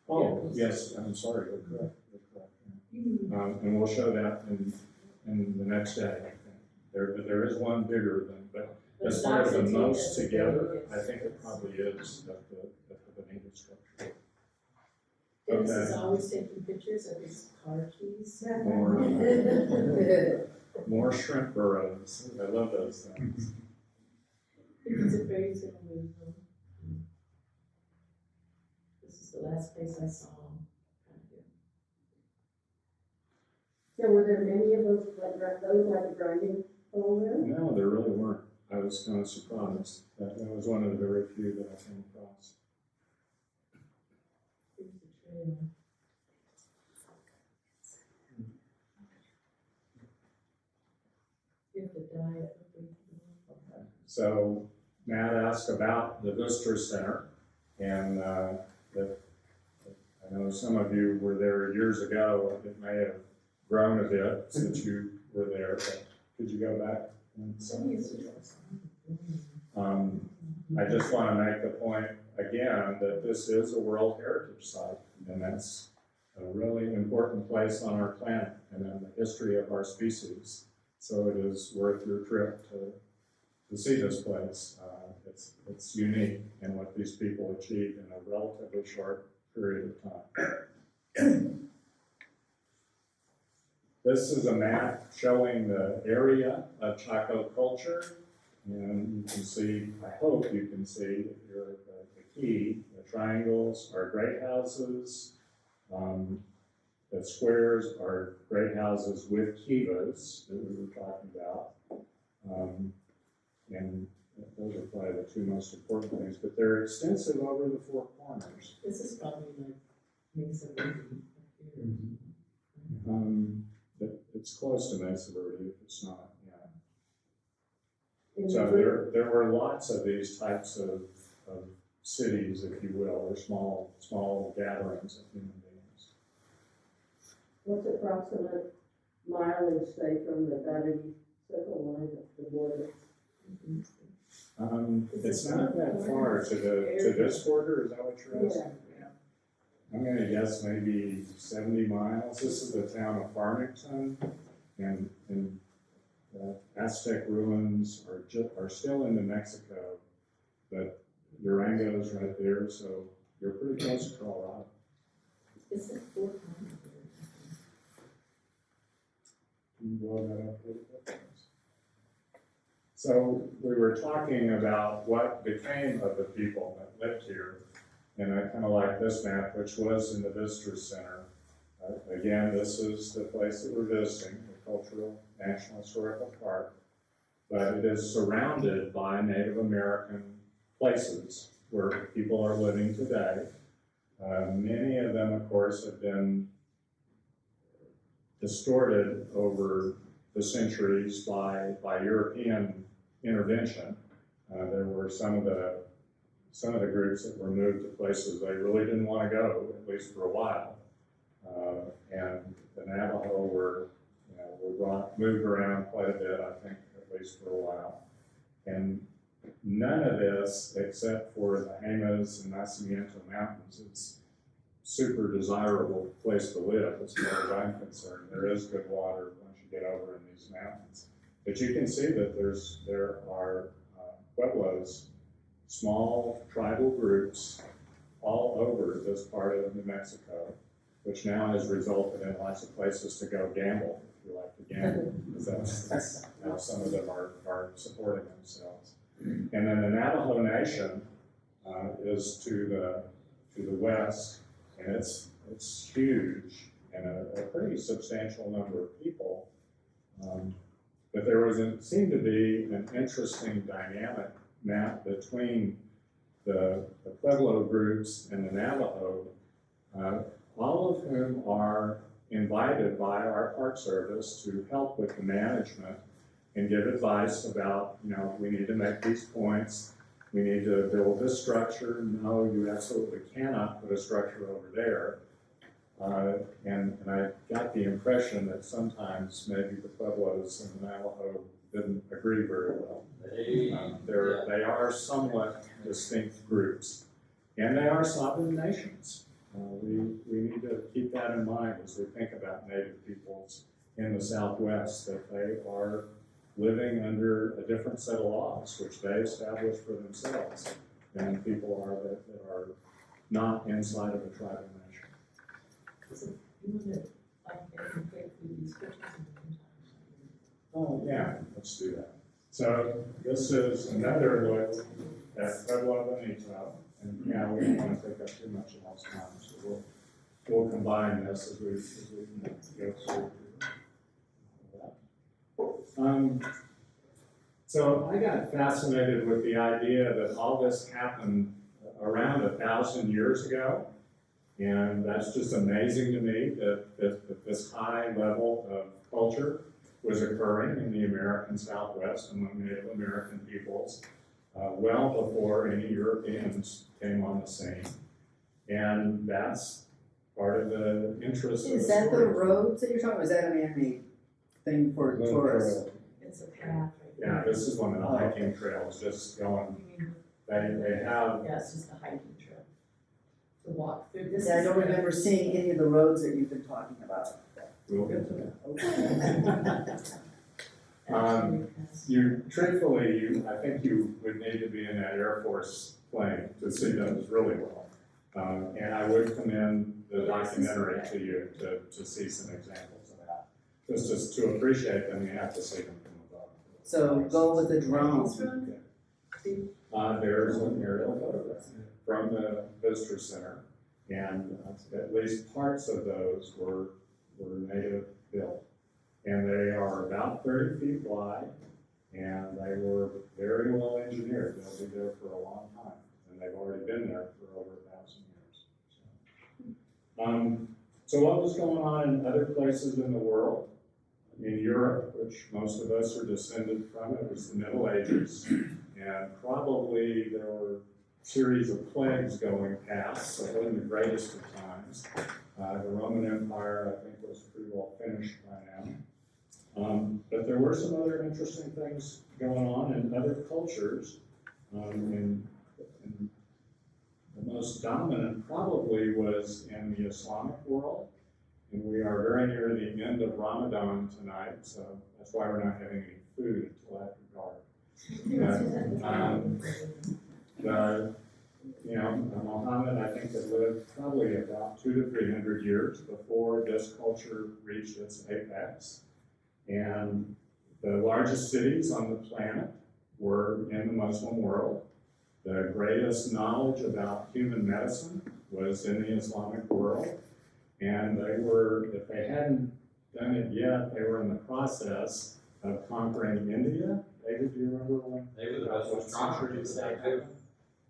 Oh, yes, I'm sorry, you're correct, yeah. And we'll show that in the next day, I think. There is one bigger than, but as far as the most together, I think it probably is at the Bonita structure. Dennis is Okay. always taking pictures of his car keys. More shrimp burrows, I love those things. He's afraid he's gonna lose them. This is the last place I saw him. So were there many of those, like a grinding along there? No, there really weren't. I was kind of surprised. That was one of the very few that I came across. Here's the trail. You have to diet. So Matt asked about the Wooster Center, and I know some of you were there years ago. It may have grown a bit since you were there, but could you go back? I just want to make the point again that this is a World Heritage Site, and that's a really important place on our planet and in the history of our species. So it is worth your trip to see this place. It's unique in what these people achieved in a relatively short period of time. This is a map showing the area of Chaco culture, and you can see, I hope you can see, if you're at the key, the triangles are great houses, the squares are great houses with kivas that we were talking about. And those are probably the two most important things, but they're extensive over the four corners. This is probably like Mesa Verde. It's close to Mesa Verde if it's not, yeah. So there were lots of these types of cities, if you will, or small gatherings of human beings. What's the approximate mileage, say, from the boundary circle line of the border? It's not that far to this border, is that what you're asking? Yeah. I'm gonna guess maybe 70 miles. This is the town of Farmington, and the Aztec ruins are still in New Mexico, but Durango's right there, so you're pretty close to Colorado. It's like 4 times. Can you blow that up a little bit? So we were talking about what became of the people that lived here, and I kind of like this map, which was in the Visitor Center. Again, this is the place that we're visiting, the Cultural National Historical Park, but it is surrounded by Native American places where people are living today. Many of them, of course, have been distorted over the centuries by European intervention. There were some of the groups that were moved to places they really didn't want to go, at least for a while. And the Navajo were moved around quite a bit, I think, at least for a while. And none of this, except for the Jemez and Nacimiento Mountains, is super desirable place to live, as far as I'm concerned. There is good water once you get over in these mountains. But you can see that there are pueblos, small tribal groups all over this part of New Mexico, which now has resulted in lots of places to go gamble, if you like to gamble, because that's now some of them are supporting themselves. And then the Navajo Nation is to the west, and it's huge and a pretty substantial number of people. But there seemed to be an interesting dynamic map between the Pueblo groups and the Navajo all of whom are invited by our Park Service to help with the management and give advice about, we need to make these points, we need to build this structure, no, you absolutely cannot put a structure over there. And I got the impression that sometimes maybe the Pueblos and the Navajo didn't agree very well. They are somewhat distinct groups, and they are sovereign nations. We need to keep that in mind as we think about Native peoples in the Southwest, that they are living under a different set of laws, which they establish for themselves, than people are that are not inside of a tribal nation. So you want to, take these pictures and Oh, yeah, let's do that. So this is another look at Pueblo Bonito, and we don't want to take up too much of our time, so we'll combine this as we go through. So I got fascinated with the idea that all this happened around 1,000 years ago, and that's just amazing to me that this high level of culture was occurring in the American Southwest among Native American peoples well before any Europeans came on the scene. And that's part of the interest of the Is that the story. roads that you're talking about? Is that a man-made thing for tourists? It's a path. Yeah, this is one of the hiking trails, just going, they have, Yeah, it's just a hiking trail to walk through. This Yeah, I is don't the- remember seeing any of the roads that you've been talking about. we'll get to that. Actually, Truthfully, I think you would need to be in that Air Force plane to see those really well. And I would commend the documentary to you to see some examples of that. Just to appreciate them, you have to see them from above. So go with the drone. There's an aerial photograph from the Visitor Center, and at least parts of those were native built. And they are about 30 feet wide, and they were very well engineered. They'll be there for a long time, and they've already been there for over 1,000 years. So what was going on in other places in the world? In Europe, which most of us are descended from, it was the Middle Ages, and probably there were a series of plagues going past, so it wasn't the greatest of times. The Roman Empire, I think, was pretty well finished by now. But there were some other interesting things going on in other cultures. And the most dominant probably was in the Islamic world. And we are very near the end of Ramadan tonight, so that's why we're not having any food until after dark. Muhammad, I think, had lived probably about 200 to 300 years before this culture reached its apex. And the largest cities on the planet were in the Muslim world. The greatest knowledge about human medicine was in the Islamic world. And they were, if they hadn't done it yet, they were in the process of conquering India. David, do you remember when? They were the best astronomers of the day too.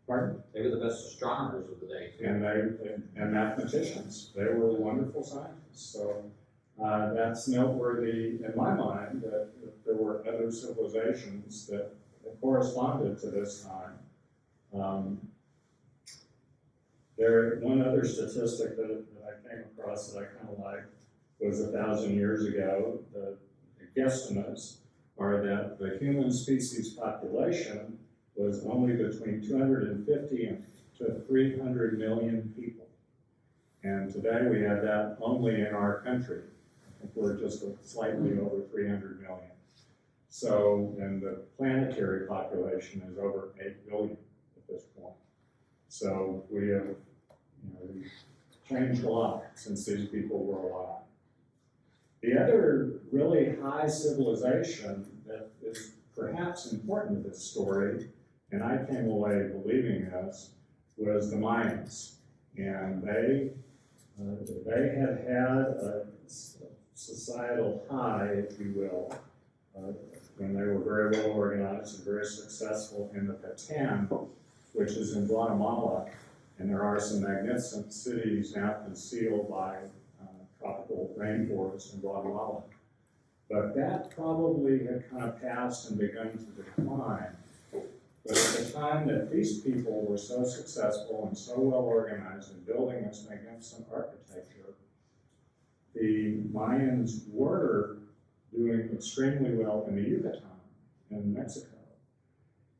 Pardon? They were the best astronomers of the day too. And mathematicians. They were wonderful scientists. So that's noteworthy in my mind that there were other civilizations that corresponded to this time. One other statistic that I came across that I kind of liked was 1,000 years ago. The guesstimates are that the human species population was only between 250 and to 300 million people. And today we have that only in our country. I think we're just slightly over 300 million. So, and the planetary population is over 8 billion at this point. So we have, we've changed a lot since these people were alive. The other really high civilization that is perhaps important to this story, and I came away believing this, was the Mayans. And they had a societal high, if you will, when they were very well organized and very successful in the Patan, which is in Guatemala, And there are some magnificent cities now concealed by tropical rainforest in Guatemala. But that probably had kind of passed and begun to decline. But at the time that these people were so successful and so well organized in building this magnificent architecture, the Mayans were doing extremely well in the Yucatan in Mexico.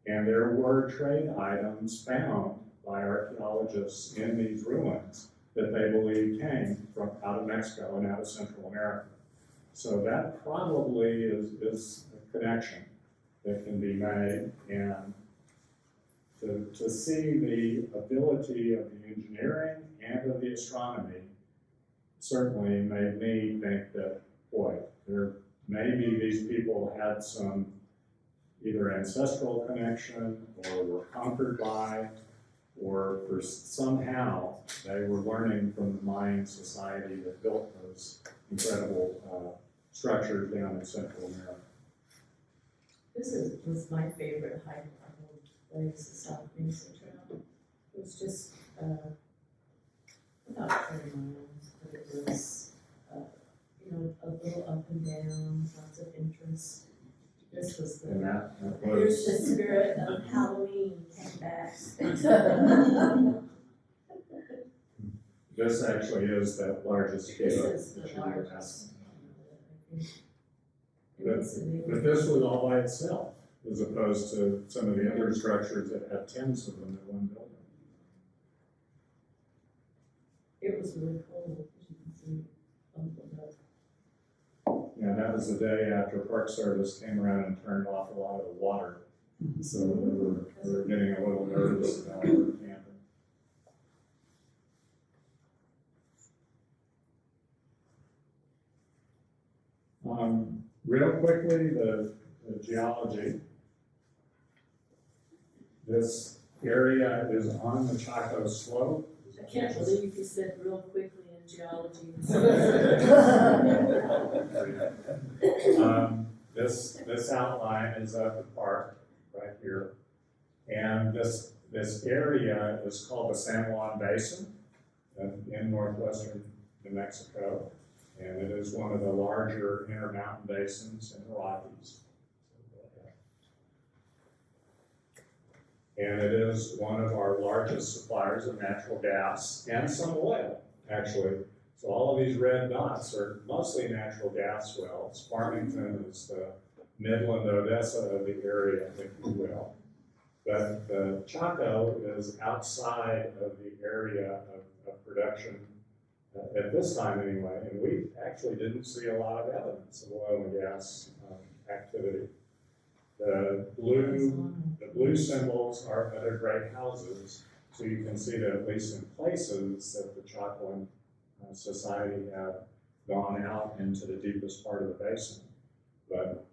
And there were trade items found by archaeologists in these ruins that they believe came from out of Mexico and out of Central America. So that probably is a connection that can be made, and to see the ability of the engineering and of the astronomy certainly made me think that, boy, maybe these people had some either ancestral connection or were conquered by, or for somehow they were learning from the Mayan society that built those incredible structures down in Central America. This was my favorite hike of the whole place, the South Mesa Trail. It was just about 30 miles, but it was, a little up and down, lots of interest. This was the, Here's the spirit of Halloween came back. This actually is the largest This kilo is that the you ever have. largest. But this was all by itself, as opposed to some of the other structures that have tens of them in one building. It was really cold, as you can see. Yeah, that was the day after Park Service came around and turned off a lot of the water. So we were getting a little nervous about camping. Real quickly, the geology. This area is on the Chaco slope. I can't believe you said real quickly in geology. This outline is of the park right here. And this area is called the San Juan Basin in northwestern New Mexico. And it is one of the larger intermountain basins in the Rockies. And it is one of our largest suppliers of natural gas and some oil, actually. So all of these red dots are mostly natural gas wells. Farmington is the Midland Odessa of the area, if you will. But the Chaco is outside of the area of production at this time anyway, and we actually didn't see a lot of evidence of oil and gas activity. The blue symbols are other great houses, so you can see that at least in places that the Chacoan society had gone out into the deepest part of the basin, but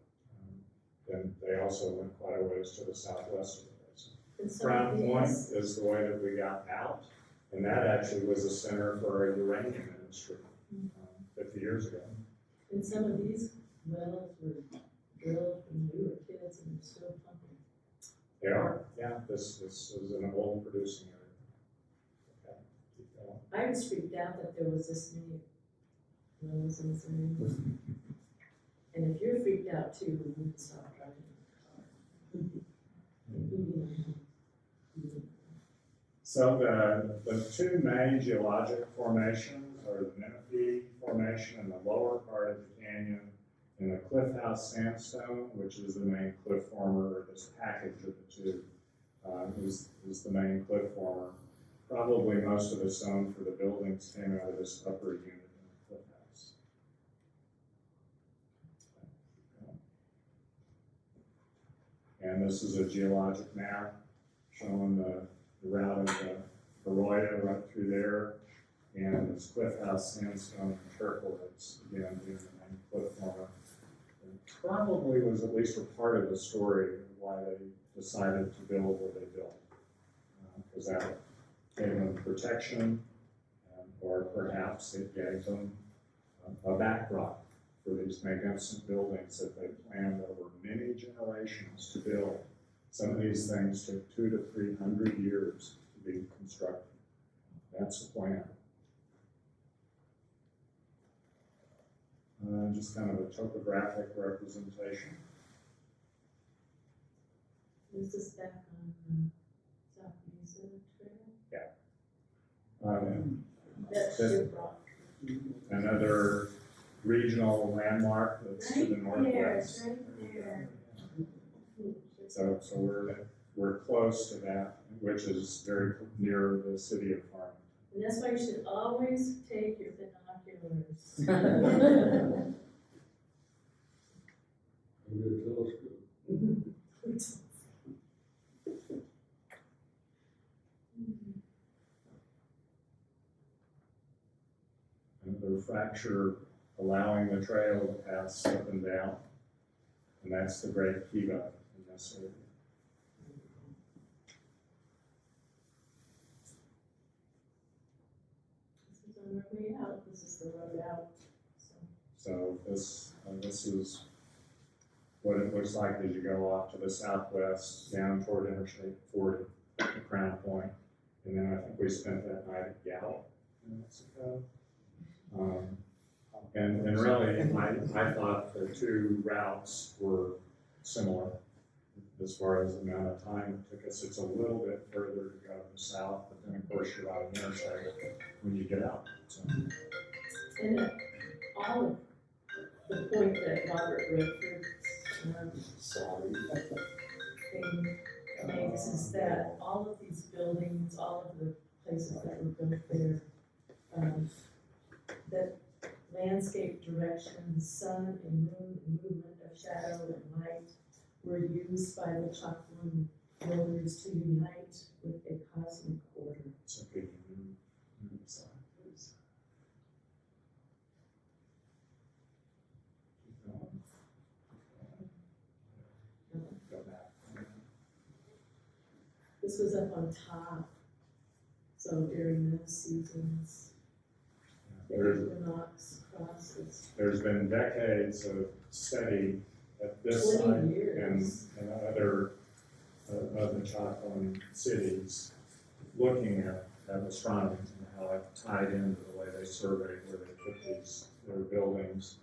then they also went quite a ways to the southwest of the basin. Crown Point is the way that we got out, and that actually was a center for our uranium industry 50 years ago. And some of these wells were drilled when we were kids and they're still pumping. They are, yeah. This is an old producing area. Okay, keep going. I was freaked out that there was this many wells in this area. And if you're freaked out too, we need to stop driving in the car. So the two main geologic formations are the Menifee Formation in the lower part of the canyon, and the Cliff House Sandstone, which is the main cliff former, or this package of the two is the main cliff former. Probably most of the stone for the buildings came out of this upper unit in the Cliff House. And this is a geologic map showing the route of the Arroyo right through there, and this Cliff House Sandstone and turquoise, again, being the main cliff former. Probably was at least a part of the story of why they decided to build what they built. Because that gave them protection, or perhaps it gave them a backdrop for these magnificent buildings that they planned over many generations to build. Some of these things took 200 to 300 years to be constructed. That's the plan. Just kind of a topographic representation. This is back on, South Mesa Trail. That's This- your rock. Another regional landmark that's to the Right northwest. there, right there. So we're close to that, which is very near the city of Farmington. And that's why you should always take your binoculars. We got a telescope. And the fracture allowing the trail to pass up and down. And that's the Great Kiva in this area. This is on our way out, this is the road out, so. So this is what it looks like as you go off to the southwest, down toward Interstate 40, the Crown Point. And then I think we spent that night at Gallup in Mexico. And really, I thought the two routes were similar as far as the amount of time it took us. It's a little bit further to go to the south, but then of course you're on an interstate when you get out. So. And all of the point that Robert Redford, thing makes is that all of these buildings, all of the places that were built there, that landscape direction, sun and moon, and movement of shadow and light were used by the Chaco builders to unite with a cosmic order. It's okay. Side, please. Keep going. Go back. This was up on top, so during those seasons, the equinox crosses. There's been decades of study at this 20 site and years. other of the Chaco cities looking at astronomy and how it tied into the way they surveyed where they put their buildings,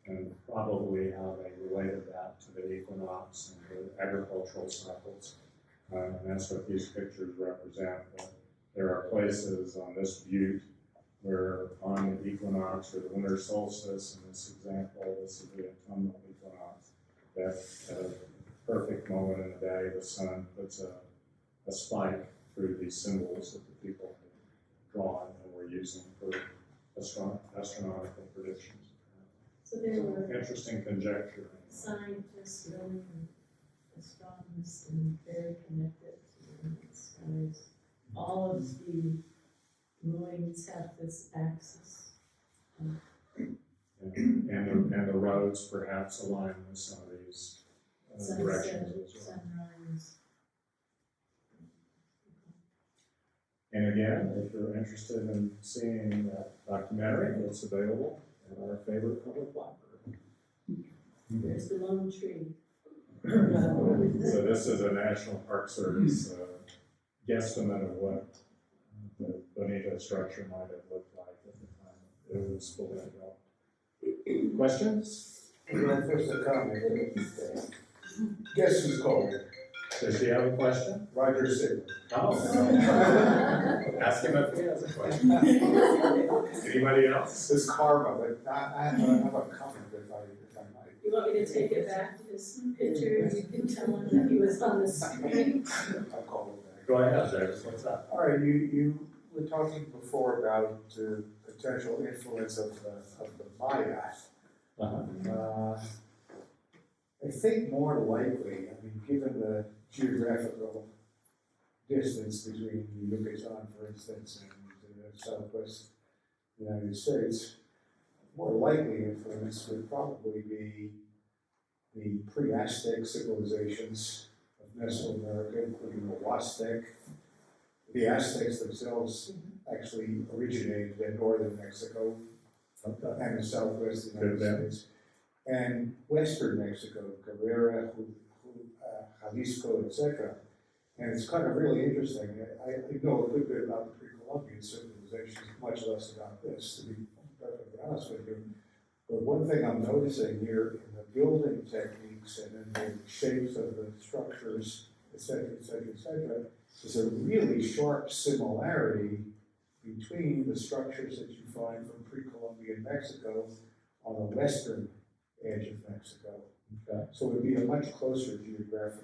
and probably how they related that to the equinox and the agricultural cycles. And that's what these pictures represent. That there are places on this butte where on the equinox or the winter solstice, in this example, this is the autumnal equinox, that at a perfect moment in the day, the sun puts a spike through these symbols that the people have drawn and were using for astronomical predictions. So there were Interesting conjecture. scientists, really, and astronomers, and very connected to the skies. All of the ruins have this axis. And the roads perhaps align with some of these Sunset, directions as well. sunrise. And again, if you're interested in seeing that documentary, it's available at our favorite public library. There's the lone tree. So this is a National Park Service guesstimate of what the Bonita structure might have looked like at the time it was fully developed. Questions? Well, first a comment. Guess who's calling? Does she have a question? Roger Sigler. Oh. Ask him if he has a question. Anybody else? It's karma, but I have a comment if I might. You want me to take it back to his picture, you can tell him that he was on the screen? I'll call it back. Go ahead, James, what's up? All right, you were talking before about the potential influence of the Maya. I think more likely, I mean, given the geographical distance between Yucatan, for instance, and the southwest United States, more likely influence would probably be the pre-Aztec civilizations of Mesoamerica, including the Huastec. The Aztecs themselves actually originated in northern Mexico and the southwest United States. And western Mexico, Guerrero, Jalisco, etc. And it's kind of really interesting. I know a good bit about the pre-Columbian civilization. civilization, much less about this, to be perfectly honest with you. But one thing I'm noticing here in the building techniques and in the shapes of the structures, et cetera, et cetera, et cetera, is a really sharp similarity between the structures that you find from pre-Columbian Mexico on the western edge of Mexico. Okay. So it would be a much closer geographical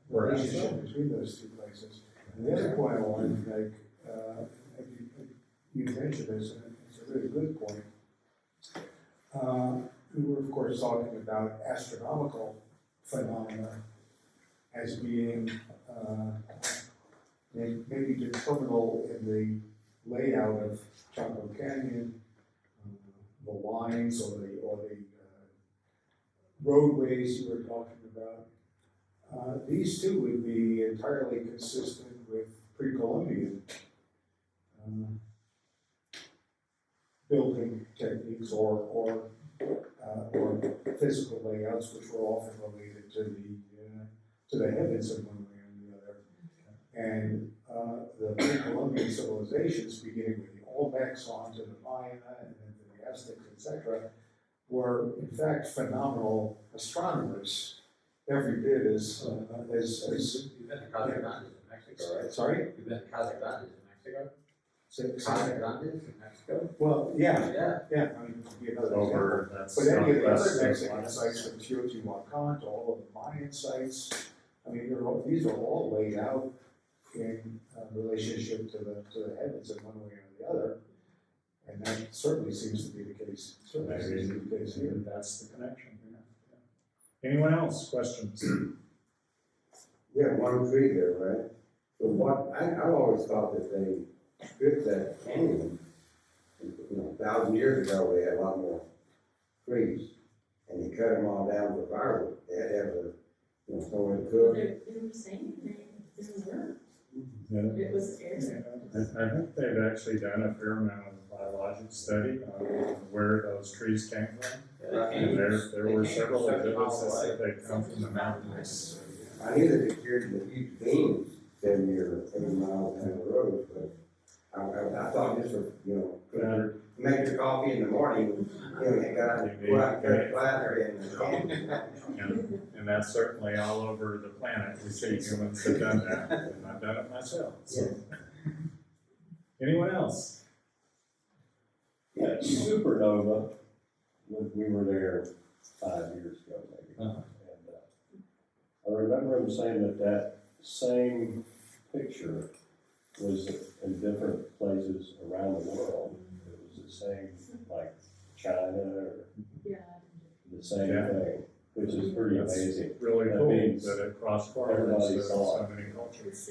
relationship between those two places. And the other point I wanted to make, you mentioned this, and it's a really good point. We were, of course, talking about astronomical phenomena as being maybe determinable in the layout of Chaco Canyon, the lines or the roadways you were talking about. These two would be entirely consistent with pre-Columbian building techniques or physical layouts, which were often related to the heavens in one way or the other. And the pre-Columbian civilizations, beginning with the Olmecs on to the Maya and then to the Aztecs, etc., were in fact phenomenal astronomers, every bit as You've been to Casa Grandes in Mexico, right? Sorry? You've been to Casa Grandes in Mexico? Casa Casa Grandes in Mexico? Well, yeah, Yeah. I mean, to be another Over, example. that's But any of the southwest other of Mexican Juarez. sites, from Teotihuacan to all of the Mayan sites, I mean, these are all laid out in relationship to the heavens in one way or the other. And that certainly seems to be the case. Certainly seems to be the case here. Maybe that's the connection. Yeah. Anyone else? Questions? We have one tree there, right? So what, I've always thought that they stripped that canyon, 1,000 years ago, we had a lot more trees, and they cut them all down for firewood. They had to have somewhere to cook. They were saying they didn't work. Yeah. It was air. I think they've actually done a fair amount of biologic study on where those trees came from. And there were several exhibits that said they come from the mountains. I knew that they carried the huge beams 70 or 80 miles down the road, but I thought this was, make your coffee in the morning, you gotta go out and cut a platter And that's certainly all over the planet. We see humans have done that, and I've done it myself. So. Anyone else? Yeah, supernova, we were there 5 years ago maybe. Uh-huh. And I remember them saying that same picture was in different places around the world. It was the same, like China or the same thing, which is pretty amazing. Really That cool means that it crossed everybody borders saw so it. many cultures.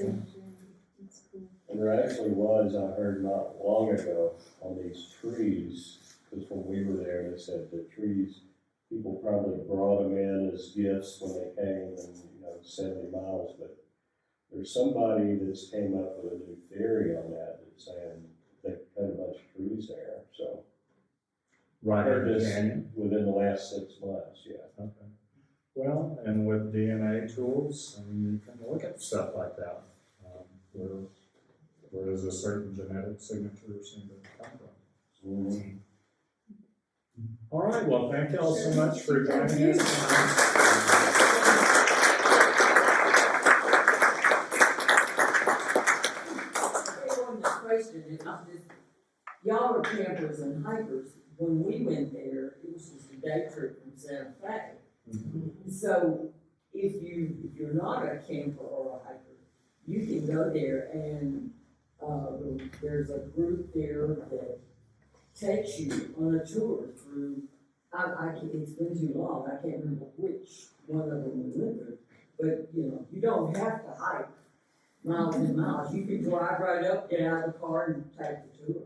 And there actually was, I heard not long ago, on these trees, because when we were there, they said the trees, people probably brought them in as gifts when they came and, 70 miles, but there's somebody that's came up with a new theory on that, that's saying they cut a bunch of trees there, so. Right I heard in the this canyon? within the last 6 months, yeah. Okay. Well, and with DNA tools, you can look at stuff like that, where does a certain genetic signature seem to come from. Mm-hmm. All right, well, thank you all so much for joining us. Question, y'all are campers and hikers. When we went there, it was just a day trip from Santa Fe. Mm-hmm. So if you're not a camper or a hiker, you can go there and there's a group there that takes you on a tour through. It's been too long. I can't remember which one of them we went through, but you don't have to hike miles and miles. You can drive right up, get out of the car, and take the tour.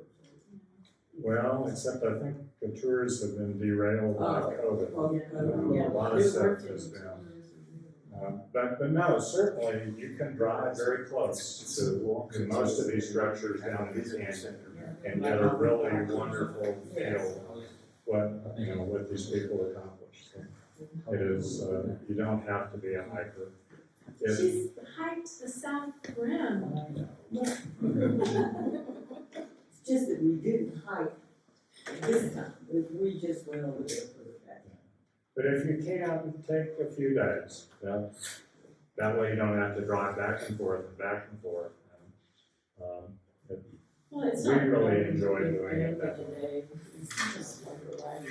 Well, except I think the tours have been derailed by COVID. Yeah. A lot of stuff has been. But no, certainly you can drive very close to most of these structures down in the canyon and get a really wonderful feel what these people accomplished. So it is, you don't have to be a hiker She's hiked the south rim. It's just that we didn't hike this time, we just went over there for the fact. But if you can, take a few days, yeah. That way you don't have to drive back and forth and back and forth. Well, it's We not. really enjoy doing it that way. Today, it's just like a ride.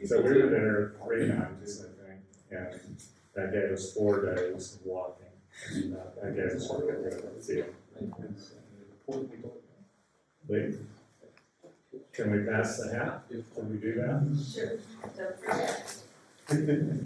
So we were there 3 times, I think, and that gave us 4 days of walking. And that gave us a good feel. Lee, can we pass the hat? Can we do that? Sure, don't forget.